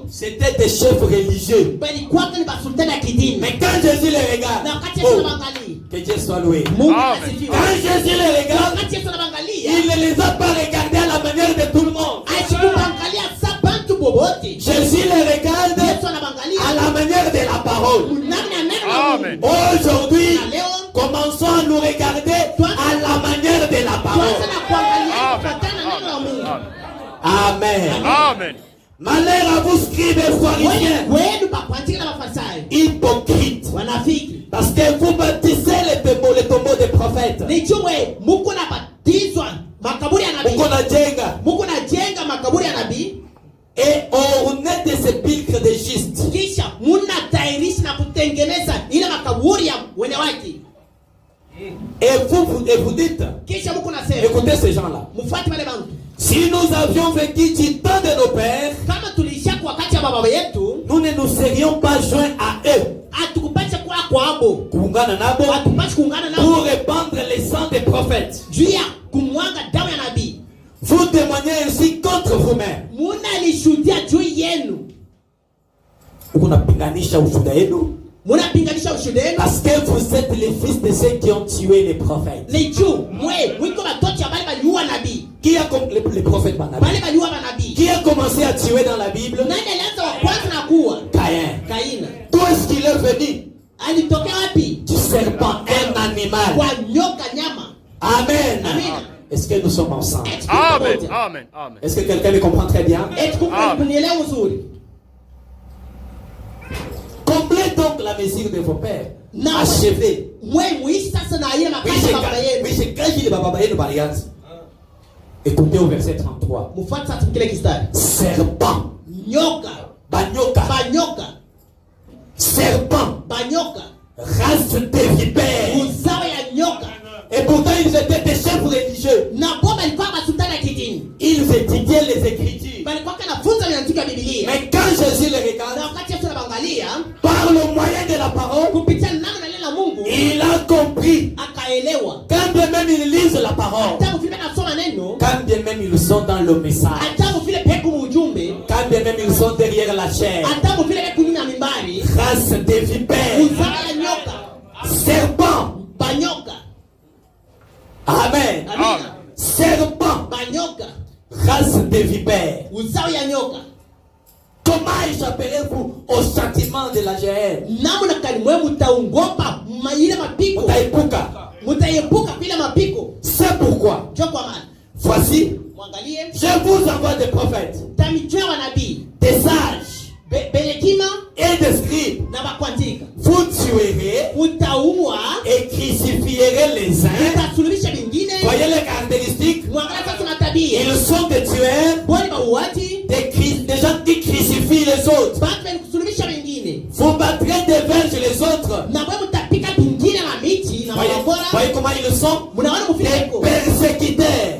c'était des chefs religieux. Mais quand Jésus les regarde, que Dieu soit loué. Quand Jésus les regarde, il ne les a pas regardés à la manière de tout le monde. Jésus les regarde à la manière de la parole. Amen. Aujourd'hui, commençons à nous regarder à la manière de la parole. Amen. Amen. Malheur à vous, scribes et pharisiens, hypocrites, parce que vous bâtissez les tombeaux des prophètes. Et orné de sépulcres de justes. Et vous dites, écoutez ces gens-là, si nous avions vécu du temps de nos pères, nous ne nous serions pas joints à eux pour répandre les sangs des prophètes. Vous témoignez ainsi contre vous-même. Parce que vous êtes les fils de ceux qui ont tué les prophètes. Qui a les prophètes qui a commencé à tuer dans la Bible? Caïn. D'où est-ce qu'il est venu? Du serpent, un animal. Amen. Est-ce que nous sommes ensemble? Amen. Amen. Amen. Est-ce que quelqu'un me comprend très bien? Comblez donc la mesure de vos pères. Achevez. Écoutez au verset 33. Serpent. Banyoka. Serpent. Race de vipères. Et pourtant ils étaient des chefs religieux. Ils étudiaient les Écritures. Mais quand Jésus les regarde, par le moyen de la parole, il a compris. Quand bien même ils lisent la parole, quand bien même ils sont dans le message, quand bien même ils sont derrière la chair, race de vipères, serpent. Amen. Serpent. Race de vipères. Comment échapperez-vous au châtiment de la géhenne? C'est pourquoi, voici, je vous envoie des prophètes, des sages et des scribes. Vous tuerez et crucifierez les uns. Voyez les caractéristiques. Ils sont des tueurs, des gens qui crucifient les autres. Vous battrez des verges les autres. Voyez comment ils sont? Des persécuteurs.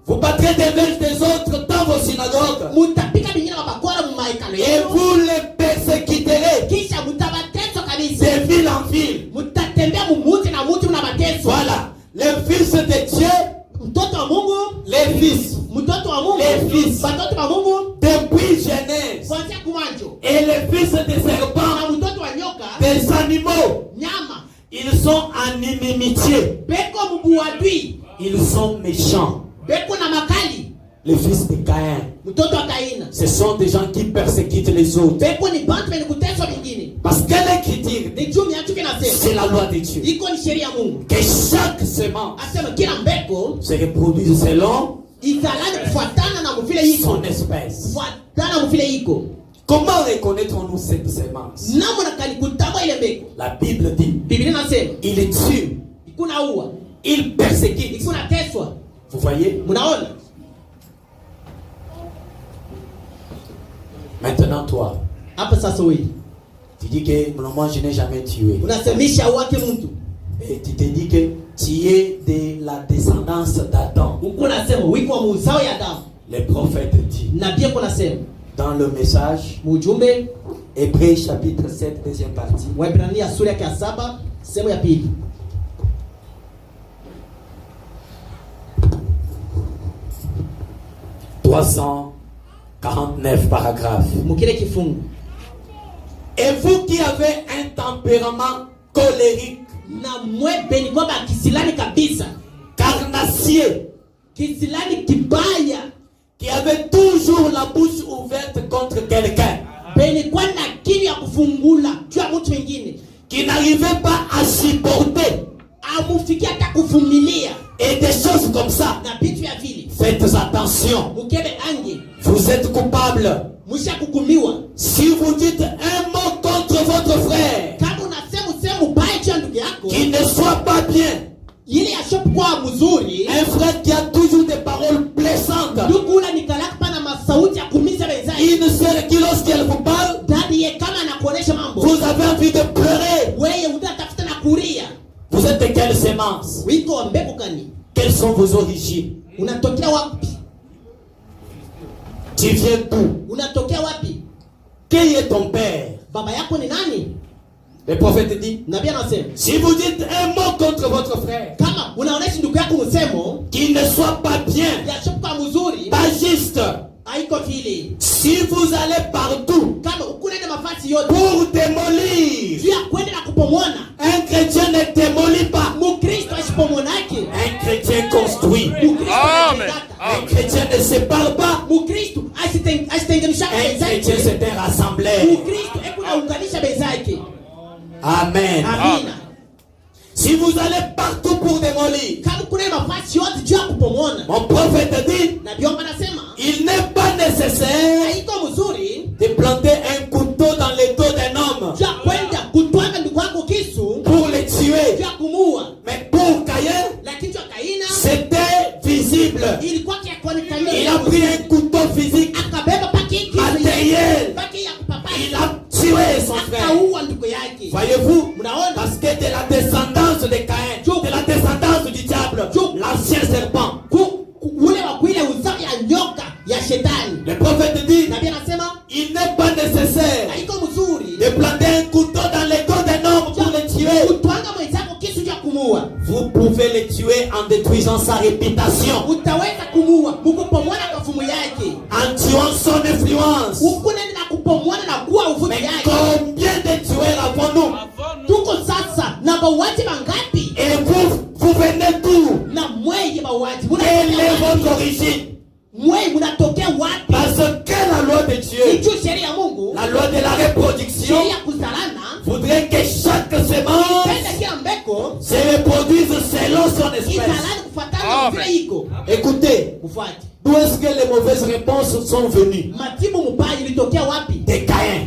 Vous battrez des verges des autres dans vos synagogues. Et vous les persécuterez de ville en ville. Voilà. Les fils de Dieu, les fils, depuis Genèse, et les fils des serpents, des animaux, ils sont en inimitié. Ils sont méchants. Les fils de Caïn, ce sont des gens qui persécutent les autres. Parce que l'écriture, c'est la loi de Dieu. Que chaque semence se reproduise selon son espèce. Comment reconnaître-nous cette semence? La Bible dit, il tue, il persécute. Vous voyez? Maintenant toi, tu dis que moi je n'ai jamais tué. Et tu te dis que tu es de la descendance d'Adam. Le prophète dit dans le message, Hébreux chapitre 7, deuxième partie, 349 paragraphes. Et vous qui avez un tempérament colérique, carnassier, qui avait toujours la bouche ouverte contre quelqu'un, qui n'arrivait pas à supporter, et des choses comme ça, faites attention. Vous êtes coupable. Si vous dites un mot contre votre frère qui ne soit pas bien, un frère qui a toujours des paroles blessantes, une sœur qui lorsqu'elle vous parle, vous avez envie de pleurer. Vous êtes de quelle semence? Quelles sont vos origines? Tu viens d'où? Qui est ton père? Le prophète dit, si vous dites un mot contre votre frère qui ne soit pas bien, pas juste, si vous allez partout pour démolir, un chrétien ne démolit pas, un chrétien construit. Amen. Un chrétien ne se parle pas, un chrétien c'est un rassembleur. Amen. Amen. Si vous allez partout pour démolir, mon prophète dit, il n'est pas nécessaire de planter un couteau dans le dos d'un homme pour le tuer. Mais pour Caïn, c'était visible. Il a pris un couteau physique, matériel. Il a tué son frère. Voyez-vous, parce que de la descendance de Caïn, de la descendance du diable, l'ancien serpent. Le prophète dit, il n'est pas nécessaire de planter un couteau dans le dos d'un homme pour le tuer. Vous pouvez le tuer en détruisant sa réputation, en tuant son influence. Mais combien de tueurs avons-nous? Et vous venez d'où? Quelle est votre origine? Parce que la loi de Dieu, la loi de la reproduction, voudrait que chaque semence se reproduise selon son espèce. Écoutez, d'où est-ce que les mauvaises réponses sont venues? De Caïn.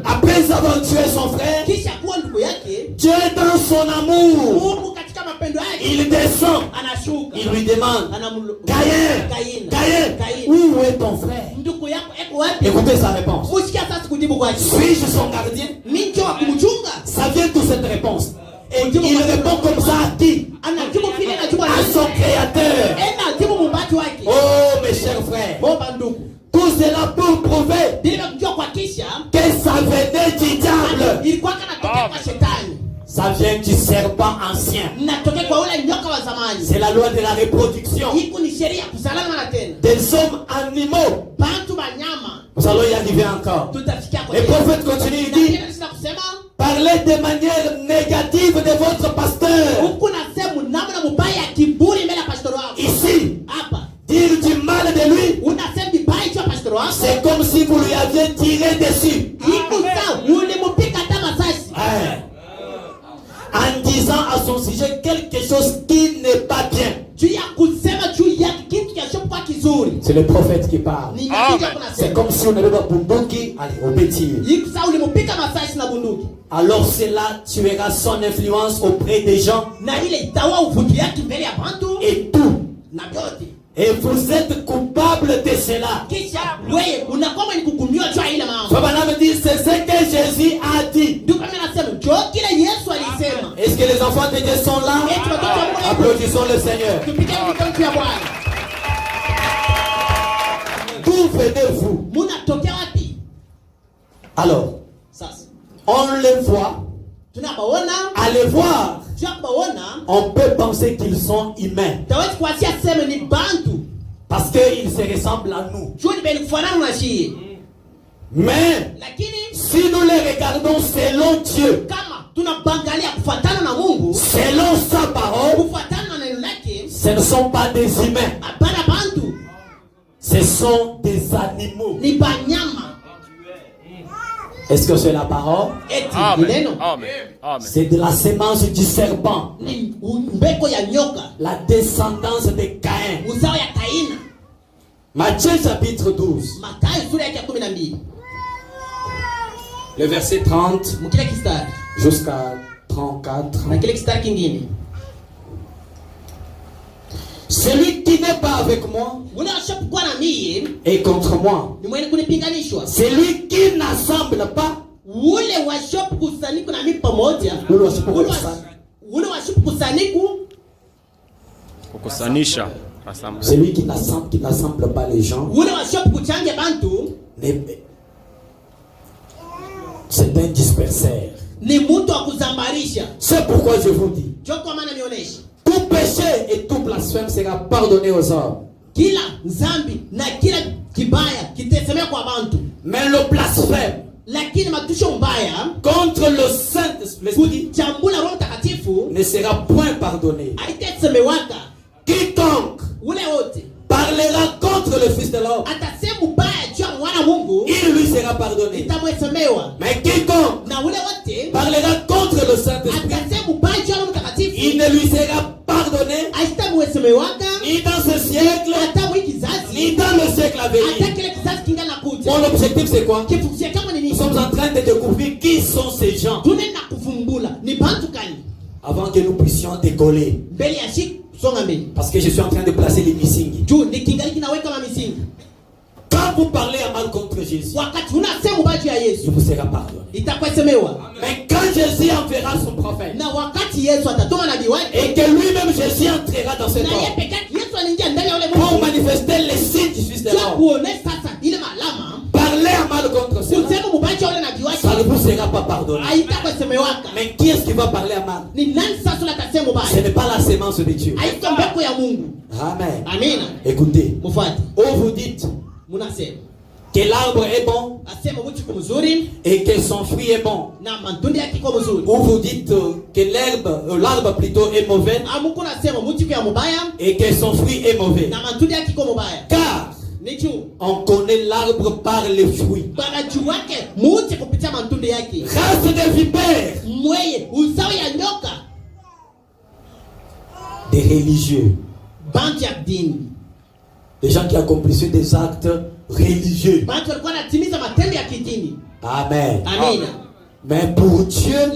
Après avoir tué son frère, Dieu dans son amour, il descend. Il lui demande, Caïn, où est ton frère? Écoutez sa réponse. Suis-je son gardien? Ça vient de cette réponse. Et il répond comme ça à qui? À son créateur. Oh mes chers frères, tout cela pour prouver que ça venait du diable. Ça vient du serpent ancien. C'est la loi de la reproduction des hommes animaux. Nous allons y arriver encore. Le prophète continue, il dit, parlez de manière négative de votre pasteur. Ici, dire du mal de lui, c'est comme si vous lui aviez tiré dessus. En disant à son sujet quelque chose qui n'est pas bien. C'est le prophète qui parle. C'est comme si on avait pas bunduki, allez, au bêtisier. Alors cela tuera son influence auprès des gens. Et tout. Et vous êtes coupable de cela. Fabana dit, c'est ce que Jésus a dit. Est-ce que les enfants de Dieu sont là? Applaudissons le Seigneur. D'où venez-vous? Alors, on les voit. À les voir, on peut penser qu'ils sont humains. Parce qu'ils se ressemblent à nous. Mais si nous les regardons selon Dieu, selon sa parole, ce ne sont pas des humains. Ce sont des animaux. Est-ce que c'est la parole? Amen. Amen. Amen. C'est de la sémence du serpent. La descendance de Caïn. Matthieu chapitre 12. Le verset 30 jusqu'à 34. Celui qui n'est pas avec moi est contre moi. Celui qui n'assemble pas celui qui n'assemble pas les gens, c'est un dispersaire. C'est pourquoi je vous dis, tout péché et tout blasphème sera pardonné aux hommes. Mais le blasphème contre le Saint-Esprit ne sera point pardonné. Quiconque parlera contre le Fils de l'homme, il lui sera pardonné. Mais quiconque parlera contre le Saint-Esprit ni dans ce siècle, ni dans le siècle à venir. Mon objectif c'est quoi? Nous sommes en train de découvrir qui sont ces gens avant que nous puissions décoller. Parce que je suis en train de placer les missing. Quand vous parlez à mal contre Jésus, il vous sera pardonné. Mais quand Jésus enverra son prophète, et que lui-même Jésus entrera dans cet homme pour manifester les signes du Fils de l'homme, parler à mal contre cet homme, ça ne vous sera pas pardonné. Mais qui est-ce qui va parler à mal? Ce n'est pas la sémence de Dieu. Amen. Écoutez, où vous dites que l'arbre est bon et que son fruit est bon, ou vous dites que l'arbre plutôt est mauvais et que son fruit est mauvais, car on connaît l'arbre par les fruits. Race de vipères, des religieux, des gens qui accomplissent des actes religieux. Amen. Mais pour Dieu,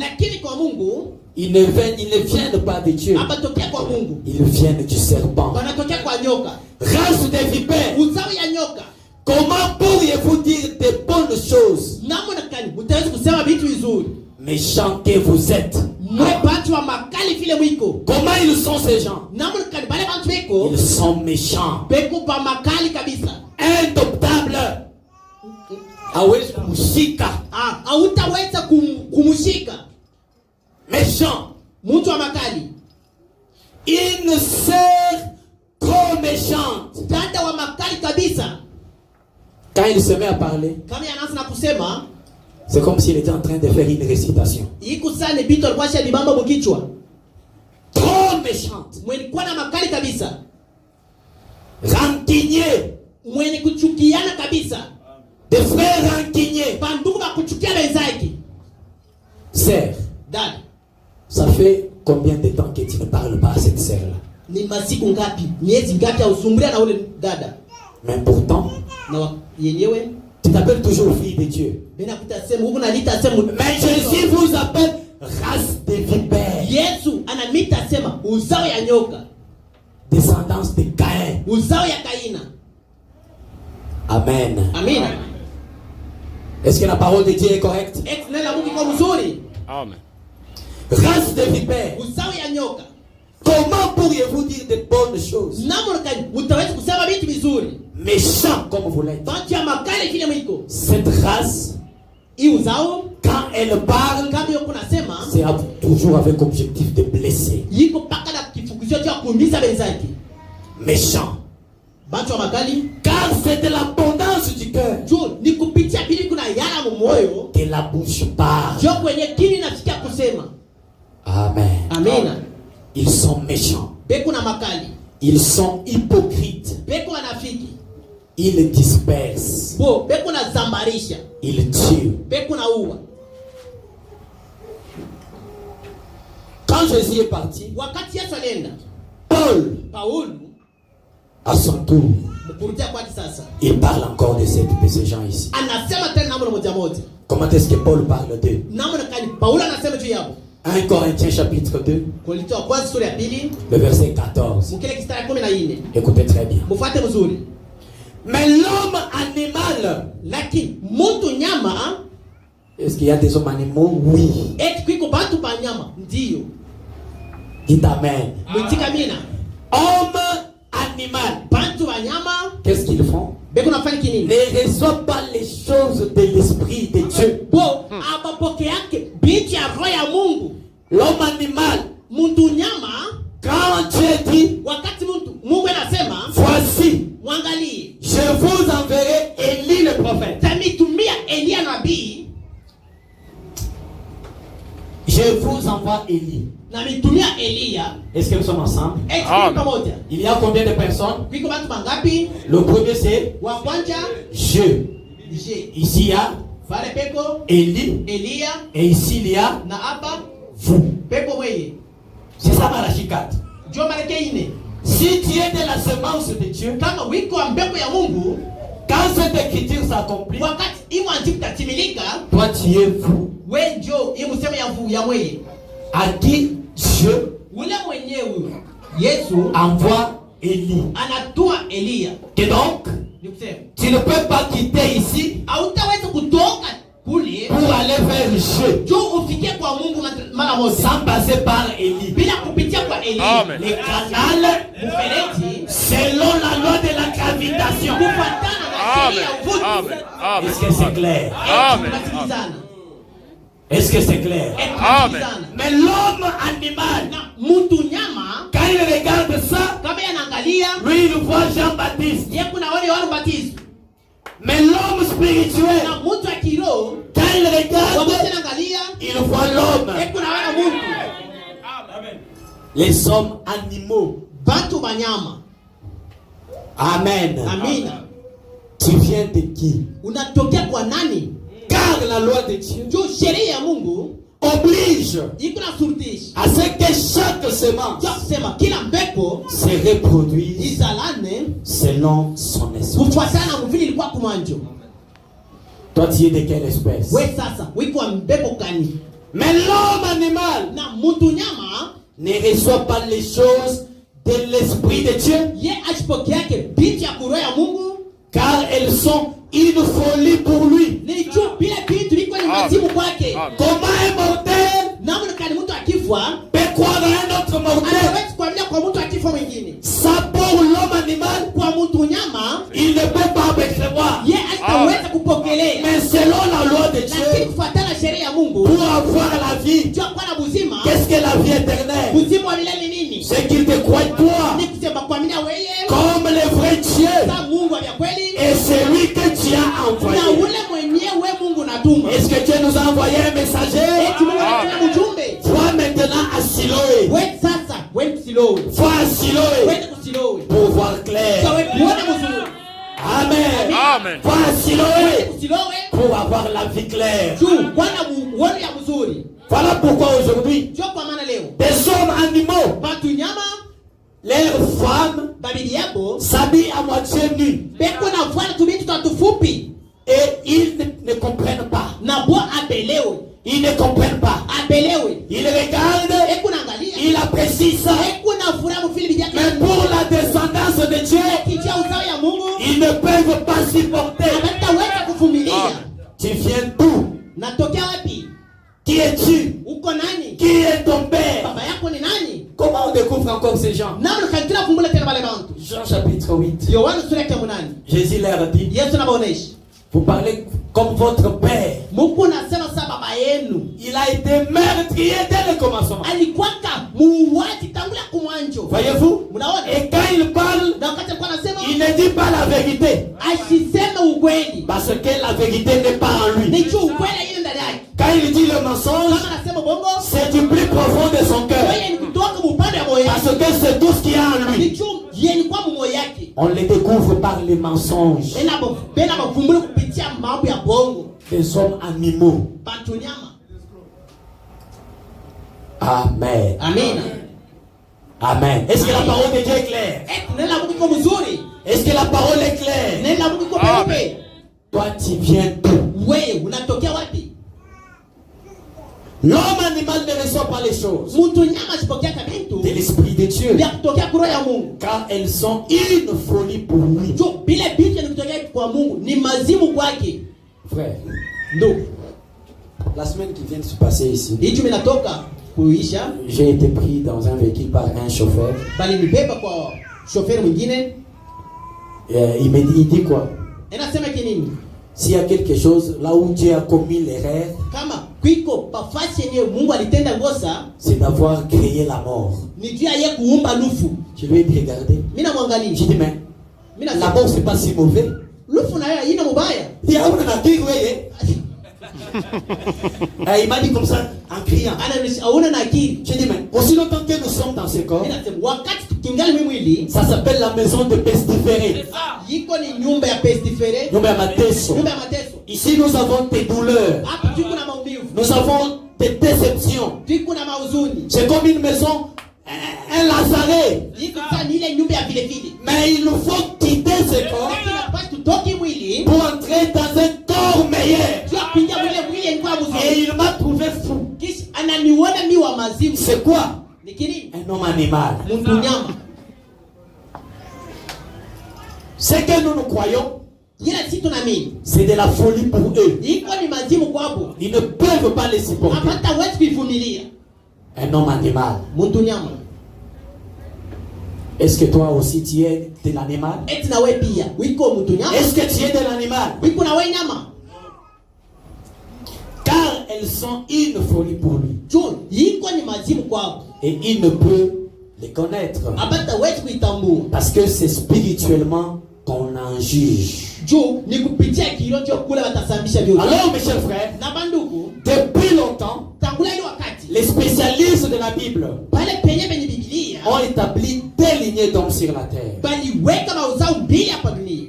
ils ne viennent pas de Dieu. Ils viennent du serpent. Race de vipères, comment pourriez-vous dire de bonnes choses, méchants que vous êtes? Comment ils sont ces gens? Ils sont méchants, indoptables. Hawezi kumshika. Hautaweza kumshika. Méchant. Mtu wa makali. Une sœur trop méchante. Dada wa makali kabisa. Quand il se met à parler, kama anaanza na kusema, c'est comme s'il était en train de faire une récitation. Ikusane bitu alikuwa shadibamba mkichwa. Trop méchante. Mwenye kwa na makali kabisa. Rancunier. Mwenye kuchukiana kabisa. Des frères rancuniers. Bandugu bakuchukia wenzake. Sœur, dada, ça fait combien de temps que tu ne parles pas à cette sœur-là? Ni masiku ngapi? Miezi ngapi ausumbria na ule dada? Mais pourtant, na yenyewe tu t'appelles toujours fille de Dieu. Mais Jésus vous appelle race de vipères. Yesu anamita sema uzao ya nyoka. Descendance de Caïn. Uzao ya Kaina. Amen. Amen. Est-ce que la parole de Dieu est correcte? Amen. Race de vipères. Uzao ya nyoka. Comment pourriez-vous dire de bonnes choses? Méchant comme vous l'êtes. Cette race, quand elle parle, c'est toujours avec objectif de blesser. Méchant. Car c'est de l'abondance du cœur que la bouche parle. Amen. Amen. Ils sont méchants. Ils sont hypocrites. Ils dispersent. Ils tuent. Quand Jésus est parti, Paul, à son tour, il parle encore de ces gens ici. Comment est-ce que Paul parle d'eux? 1 Corinthiens chapitre 2, le verset 14. Écoutez très bien. Mais l'homme animal, est-ce qu'il y a des hommes animaux? Oui. Dites amen. Homme animal, qu'est-ce qu'ils font? Ne reçoivent pas les choses de l'esprit de Dieu. L'homme animal, quand Dieu dit, voici, je vous enverrai Élie le prophète. Je vous envoie Élie. Est-ce que nous sommes ensemble? Il y a combien de personnes? Le premier c'est je. Ici il y a Élie. Et ici il y a vous. C'est ça Malachie 4. Si tu es de la semence de Dieu, kama wiko wa mbegu ya Mungu, quand cette écriture s'accomplit, wakati imwandiko tatimilika, toi tu es vous. wewe ndio imusema ya mweye. À qui Dieu Ule mwenyewe Yesu envoie Élie. anatuma Elia. Et donc, tu ne peux pas quitter ici hautaweza kutoka kule pour aller vers Dieu juu ufikie kwa Mungu mara moja sans passer par Élie. bila kupitia kwa Elia. Les canaux, Mfereji selon la loi de la gravitation. kufuatana na sheria ya uvuti. Est-ce que c'est clair? Tunasikilizana. Est-ce que c'est clair? Tunasikilizana. Mais l'homme animal, Na mtu nyama quand il regarde ça, kama yanaangalia, lui il voit Jean-Baptiste. yeye kuna wale wale batizo. Mais l'homme spirituel, Na mtu wa kiroho quand il regarde, wakati anaangalia, il voit l'homme. yeye kuna wale mtu. Les hommes animaux. Batu banyama. Amen. Amina. Tu viens de qui? Unatokea kwa nani? Car la loi de Dieu Juu sheria ya Mungu oblige iko na surutisha à ce que chaque semence ya kusema kila mbeko se reproduise izalane selon son espèce. kufuatana na mvili ilikuwa kumwanjo. Toi tu es de quelle espèce? We sasa wiko mbeko gani? Mais l'homme animal Na mtu nyama ne reçoit pas les choses de l'esprit de Dieu, ye achipokeake binti ya kuroho ya Mungu, car elles sont une folie pour lui. ni juu bila binti liko ni mazimu kwake. Comment un mortel Namna kani mtu akifwa peut croire à un autre mortel? anaweza kuamini kwa mtu akifwa mwingine. Ça pour l'homme animal, Kwa mtu nyama il ne peut pas recevoir. ye ataweza kupokelea, Mais selon la loi de lakini Dieu, kufuatana na sheria ya Mungu pour avoir la vie, juu kwa na buzima. qu'est-ce que la vie éternelle? Buzima wa milele ni nini? C'est qu'il te croit toi Ni kusema kuamini wewe comme le vrai Dieu kama Mungu wa kweli et celui que tu as na envoyé. ule mwenyewe Mungu natuma. Est-ce que Dieu nous a envoyé un messager? Eti Mungu anatuma mjumbe. Va maintenant à Siloé. Wewe sasa wewe Siloe. Va à Siloé Wewe kusiloe. pour voir clair. Sawa kuona mzuri. Amen. Amen. Va à Siloé Kusiloe. pour avoir la vie claire. Juu bwana muone ya mzuri. Voilà pourquoi aujourd'hui, Juu kwa maana leo des hommes animaux, watu nyama leurs femmes babidi yako s'habillent à moitié nus beko na vwana tubitu tatufupi et ils ne comprennent pas. na bo abelewe. Ils ne comprennent pas. Abelewe. Ils regardent, Eko naangalia. ils apprécient ça. Eko na furaha mfili bijaki. Mais pour la descendance de Dieu, Kijia uzao ya Mungu. ils ne peuvent pas supporter. Hawataweza kuvumilia. Tu viens d'où? Natokea wapi? Qui es-tu? Uko nani? Qui est ton père? Baba yako ni nani? Comment on découvre encore ces gens? Namna kanitira kumbula tena wale bantu. Jean chapitre 8. Yohana sura ya 8. Jésus leur dit, Yesu anabaonesha. vous parlez comme votre père. Mungu anasema sasa baba yenu. Il a été meurtrier dès le commencement. Alikuwaka muuaji tangu la kumwanjo. Voyez-vous? Mnaona? Et quand il parle, Na wakati alikuwa anasema il ne dit pas la vérité. asiseme ukweli. Parce que la vérité n'est pas en lui. Ni juu ukweli ile ndani yake. Quand il dit le mensonge, Kama anasema bongo, c'est du plus profond de son cœur. yeye ni kutoka upande wa moyo Parce wake. que c'est tout ce qu'il y a en Ni lui. juu yeye ni kwa moyo yake. On le découvre par les mensonges Bena mavumbulu kupitia mambo ya bongo. des hommes animaux. Bantu nyama. Amen. Amina. Amen. Est-ce que la parole de Dieu est claire? Neno la Mungu iko mzuri. Est-ce que la parole est claire? Neno la Mungu iko peupe. Toi, tu viens d'où? Wewe unatokea wapi? L'homme animal ne reçoit pas les choses Mtu nyama asipokea kabintu de l'Esprit de Dieu, ya kutokea kwa roho ya Mungu. car elles sont une folie pour lui. Jo bila binti ni kutokea kwa Mungu ni mazimu kwake. Frère, Ndo. la semaine qui vient de se passer ici, Hicho minatoka kuisha j'ai été pris dans un véhicule par un chauffeur. bali nibeba kwa shoferi mwingine. Il me dit, il dit quoi? Anasema kinini? S'il y a quelque chose là où Dieu a commis l'erreur, Kama kwiko pafasi yenyewe Mungu alitenda ngosa c'est d'avoir créé la mort. ni juu ya yeye kuumba lufu. Je lui ai dit, regardez. Mimi namwangalia. J'ai dit, mais Mimi la nasema mort c'est pas si mauvais. lufu na yeye ina mubaya. Il dit, ah, on a dit, oui. Il m'a dit comme ça en criant. Hauna na akili. J'ai dit, mais aussi longtemps que nous sommes dans ce corps, Mimi nasema wakati tukingali mimi mwili ça s'appelle la maison de pestiférés. yiko ni nyumba ya pestifere, Nyumba ya mateso. nyumba ya mateso. Ici nous avons des douleurs, Hapo tuko na maumivu, nous avons des déceptions. tuko na mauzuni. C'est comme une maison, un Lazare. Mais il nous faut quitter ce corps pour entrer dans un corps meilleur. Et il m'a trouvé fou. C'est quoi? Un homme animal. Ce que nous croyons, c'est de la folie pour eux. Ils ne peuvent pas les supporter. Un homme animal. Est-ce que toi aussi tu es de l'animal? Est-ce que tu es de l'animal? Car elles sont une folie pour lui. Et il ne peut les connaître. Parce que c'est spirituellement qu'on en juge. Alors mes chers frères, depuis longtemps, les spécialistes de la Bible ont établi des lignées d'hommes sur la terre. Il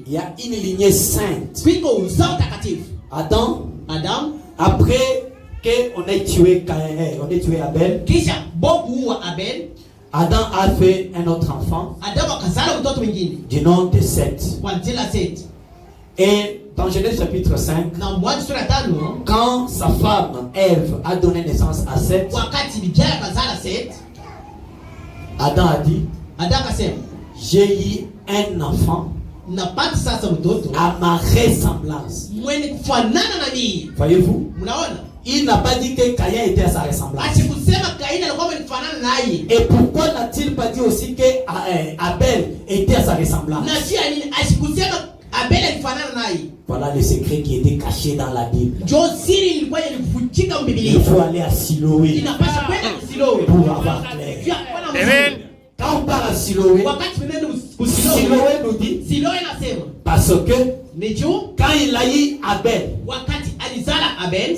y a une lignée sainte. Adam, après qu'on ait tué Abel, Adam a fait un autre enfant du nom de Seth. Et dans Genèse chapitre 5, quand sa femme Ève a donné naissance à Seth, Adam a dit, j'ai eu un enfant à ma ressemblance. Voyez-vous? Il n'a pas dit que Caïn était à sa ressemblance. Et pourquoi n'a-t-il pas dit aussi que Abel était à sa ressemblance? Voilà le secret qui était caché dans la Bible. Il faut aller à Siloé pour avoir clair. Amen. Quand on parle à Siloé, Siloé nous dit parce que quand il a eu Abel,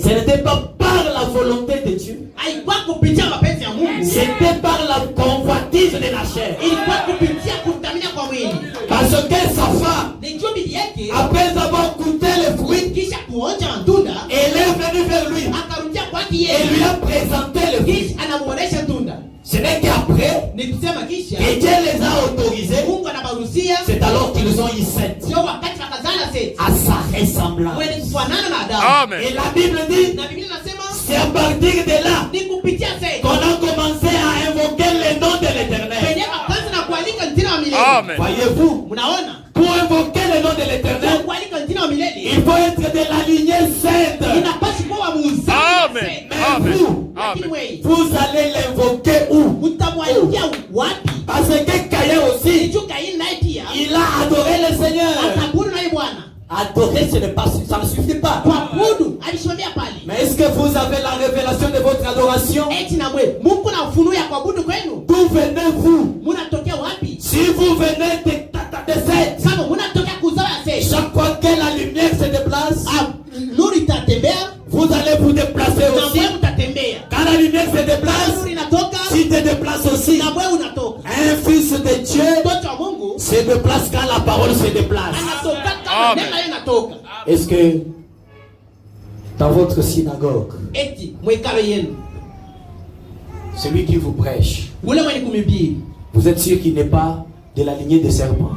ce n'était pas par la volonté de Dieu, c'était par la convoitise de la chair. Parce que sa femme, après avoir goûté les fruits, elle est venue vers lui et lui a présenté le fruit. Ce n'est qu'après que Dieu les a autorisés, c'est alors qu'ils ont eu Seth à sa ressemblance. Amen. Et la Bible dit, c'est à partir de là qu'on a commencé à invoquer le nom de l'Éternel. Amen. Voyez-vous, pour invoquer le nom de l'Éternel, il faut être de la lignée sainte. Amen. Mais vous allez l'invoquer où? Parce que Caïn aussi, il a adoré le Seigneur. Adorer, ça ne suffit pas. Mais est-ce que vous avez la révélation de votre adoration? D'où venez-vous? Si vous venez de Seth, chaque fois que la lumière se déplace, vous allez vous déplacer aussi. Quand la lumière se déplace, tu te déplaces aussi. Un fils de Dieu se déplace quand la parole se déplace. Amen. Est-ce que dans votre synagogue, celui qui vous prêche, vous êtes sûr qu'il n'est pas de la lignée des serpents?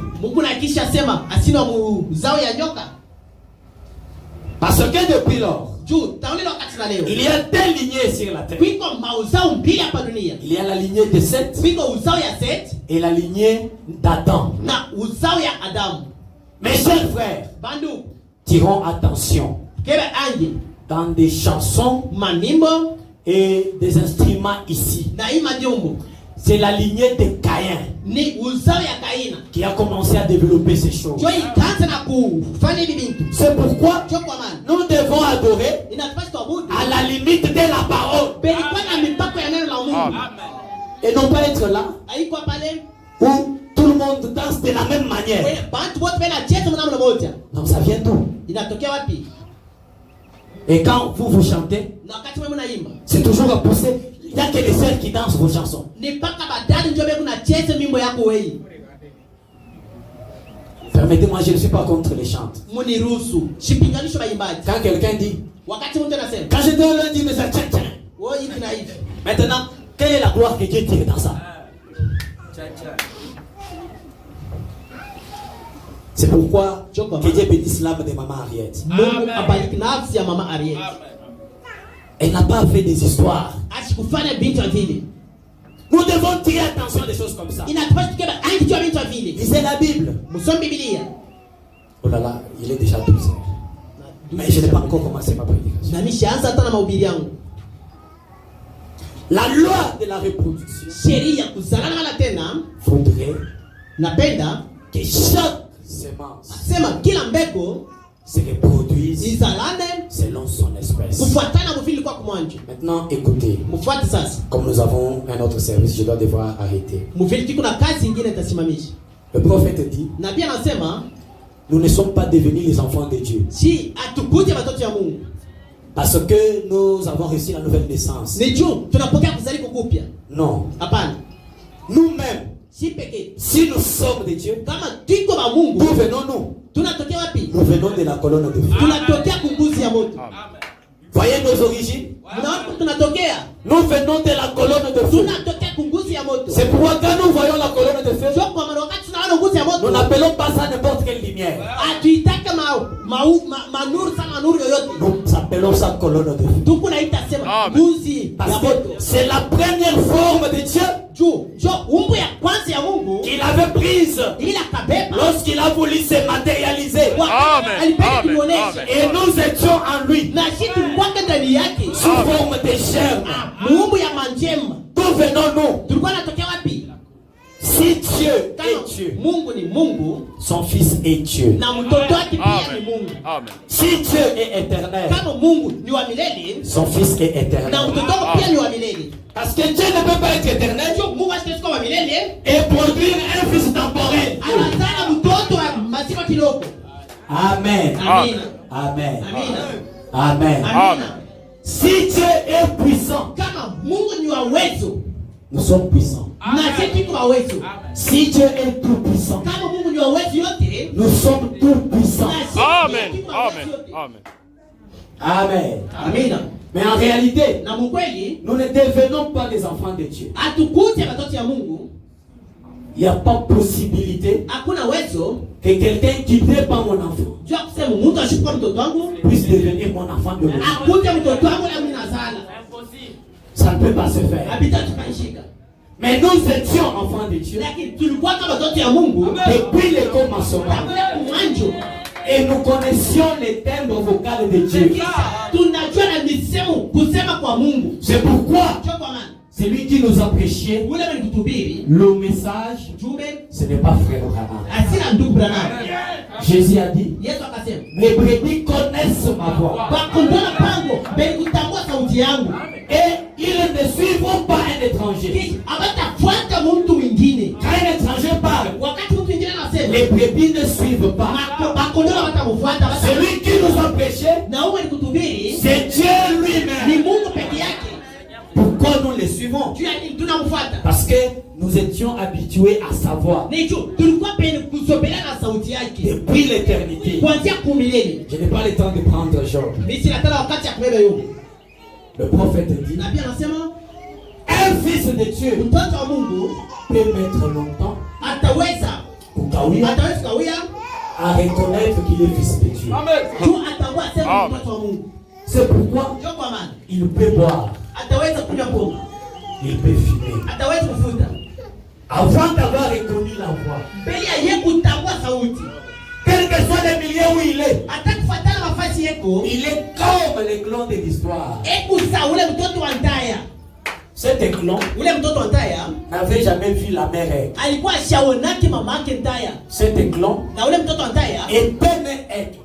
Parce que depuis lors, il y a deux lignées sur la terre. Il y a la lignée de Seth et la lignée d'Adam. Mes chers frères, tirons attention dans des chansons et des instruments ici. C'est la lignée de Caïn qui a commencé à développer ces choses. C'est pourquoi nous devons adorer à la limite de la parole. Et non pas être là où tout le monde danse de la même manière. Donc ça vient d'où? Et quand vous chantez, c'est toujours à pousser. Il n'y a que les sœurs qui dansent vos chansons. Permettez-moi, je ne suis pas contre les chantes. Quand quelqu'un dit, quand je donne lundi, mais ça tient. Maintenant, quelle est la gloire que Dieu tire dans ça? C'est pourquoi que Dieu bénisse l'âme de maman Ariette. Elle n'a pas fait des histoires. Nous devons tirer attention à des choses comme ça. Lisez la Bible. Oh là là, il est déjà 12 heures. Mais je n'ai pas encore commencé ma prédication. La loi de la reproduction voudrait que chaque semence se reproduise selon son espèce. Maintenant, écoutez. Comme nous avons un autre service, je dois devoir arrêter. Le prophète dit: nous ne sommes pas devenus les enfants de Dieu parce que nous avons reçu la nouvelle naissance. Non. Nous-mêmes, si nous sommes de Dieu, d'où venons-nous? Nous venons de la colonne de feu. Voyez nos origines? Nous venons de la colonne de feu. C'est pourquoi quand nous voyons la colonne de feu, nous n'appelons pas ça n'importe quelle lumière. Nous appelons ça colonne de feu. Parce que c'est la première forme de Dieu qu'il avait prise lorsqu'il a voulu se matérialiser. Amen. Et nous étions en lui sous forme de chair. D'où venons-nous? Si Dieu est Dieu, son Fils est Dieu. Amen. Si Dieu est éternel, son Fils est éternel. Parce que Dieu ne peut pas être éternel et produire un fils temporel. Amen. Amen. Amen. Si Dieu est puissant, nous sommes puissants. Si Dieu est tout puissant, nous sommes tout puissants. Amen. Mais en réalité, nous ne devenons pas des enfants de Dieu. Il n'y a pas possibilité que quelqu'un qui n'est pas mon enfant puisse devenir mon enfant de l'autre. Ça ne peut pas se faire. Mais nous étions enfants de Dieu depuis le commencement. Et nous connaissions les timbres vocales de Dieu. C'est pourquoi celui qui nous a prêché le message, ce n'est pas frère Branham. Jésus a dit: les brebis connaissent ma voix. Et ils ne suivront pas un étranger. Quand un étranger parle, les brebis ne suivent pas. Celui qui nous a prêché, c'est Dieu lui-même. Pourquoi nous les suivons? Parce que nous étions habitués à sa voix depuis l'éternité. Je n'ai pas le temps de prendre Job. Le prophète dit: un fils de Dieu peut mettre longtemps à reconnaître qu'il est fils de Dieu. C'est pourquoi il peut boire, il peut fumer. Avant d'avoir reconnu la voix, quel que soit le milieu où il est comme l'éclan de l'histoire. Cet éclan n'avait jamais vu la mère aigle. Cet éclan était né aigle.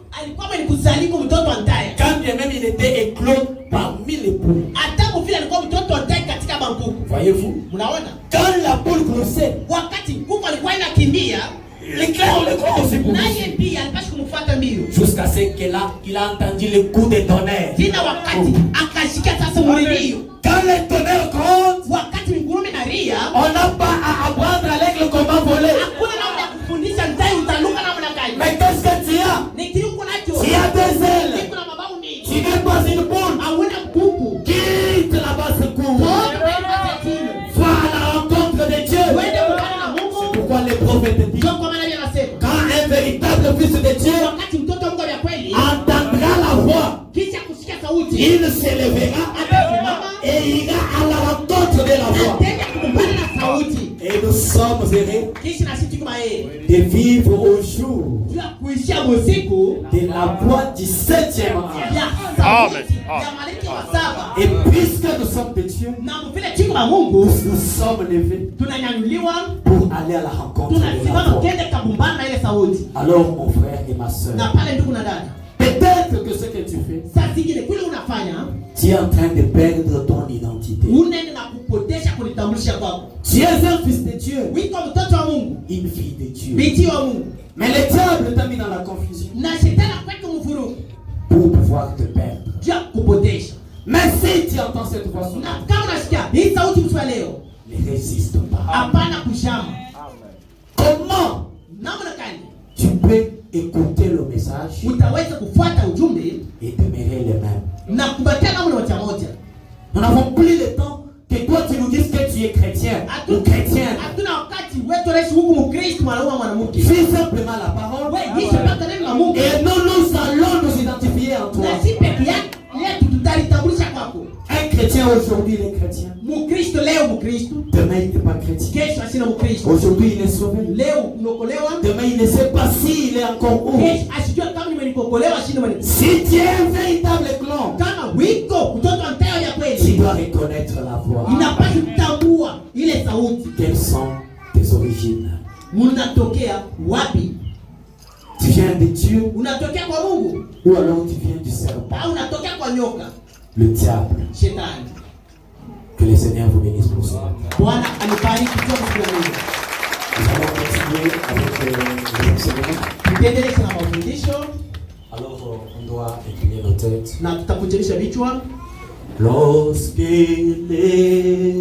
Quand bien même il était éclos parmi les poules. Voyez-vous, quand la poule gloussait, l'éclair le croit aussi pour lui. Jusqu'à ce qu'il a entendu le coup de tonnerre. Quand le tonnerre gronde, on n'a pas à apprendre à l'aigle comment voler. Mais qu'est-ce que tu as? Tu as des ailes. Tu n'es pas une poule. Quitte la basse cour. Va à la rencontre de Dieu. C'est pourquoi les prophètes disent: quand un véritable Fils de Dieu wakati mtoto wa Mungu ya kweli entendra la voix, kisha kusikia sauti, il s'élèvera et ira à la rencontre de la voix. atenda kukumbana na sauti. Et nous sommes heureux Kisha na sisi kama yeye de vivre au jour bila kuishia usiku de la voix du 7e ange. ya sauti ya malaika wa saba. Et puisque nous sommes de Dieu, Na vile tuko wa Mungu nous sommes levés tunanyanyuliwa, pour aller à la rencontre de la tunasimama voix. kende kabumbana na ile sauti. Alors mon frère et ma soeur, Na pale ndugu na dada, peut-être que ce que tu fais, saa zingine kule unafanya tu es en train de perdre ton identité. unaenda na kupotesha kulitambulisha kwako. Tu es un fils de Dieu, Wiko mtoto wa Mungu, une fille de Dieu. binti wa Mungu, Mais le diable t'a mis dans la confusion na shetani akweka mvurugu pour pouvoir te perdre. juu ya kupotesha. Mais si tu entends cette voix sonore, Na kama unasikia hii sauti mswa leo, ne résiste pas. hapana kushama. Comment Namna gani tu peux écouter le message utaweza kufuata ujumbe et demeurer le même? na kubakia namna moja moja? Nous n'avons plus le temps que toi tu nous dises que tu es chrétien ou chrétienne. Hatuna wakati wetu reishi huku Mkristo mwanaume mwanamke. Fais simplement la parole Wewe kisha pata neno la Mungu et nous allons nous identifier en toi. na si peke yake yetu tutalitambulisha kwako. Un chrétien aujourd'hui, il est chrétien. Mkristo leo Mkristo, Demain, il n'est pas chrétien. kesho asina Mkristo. Aujourd'hui, il est sauvé. Leo unaokolewa, Demain, il ne sait pas s'il est encore où. kesho asijue kama nimeokolewa asina mwenye. Si tu es un véritable clone, Kama wiko mtoto antayo ya tu kweli, dois reconnaître la voix. inapaswa kutambua ile sauti. Quelles sont tes origines? Unatokea wapi? Tu viens de Dieu Unatokea kwa Mungu ou alors tu viens du serpent, au unatokea kwa nyoka, le diable? shetani? Que le Seigneur vous bénisse pour cela. Bwana anibariki kwa siku hii. Nous allons continuer avec les enseignements. Tuendelee na mafundisho Alors, on doit incliner nos têtes. na tutakujelisha vichwa. Lorsque les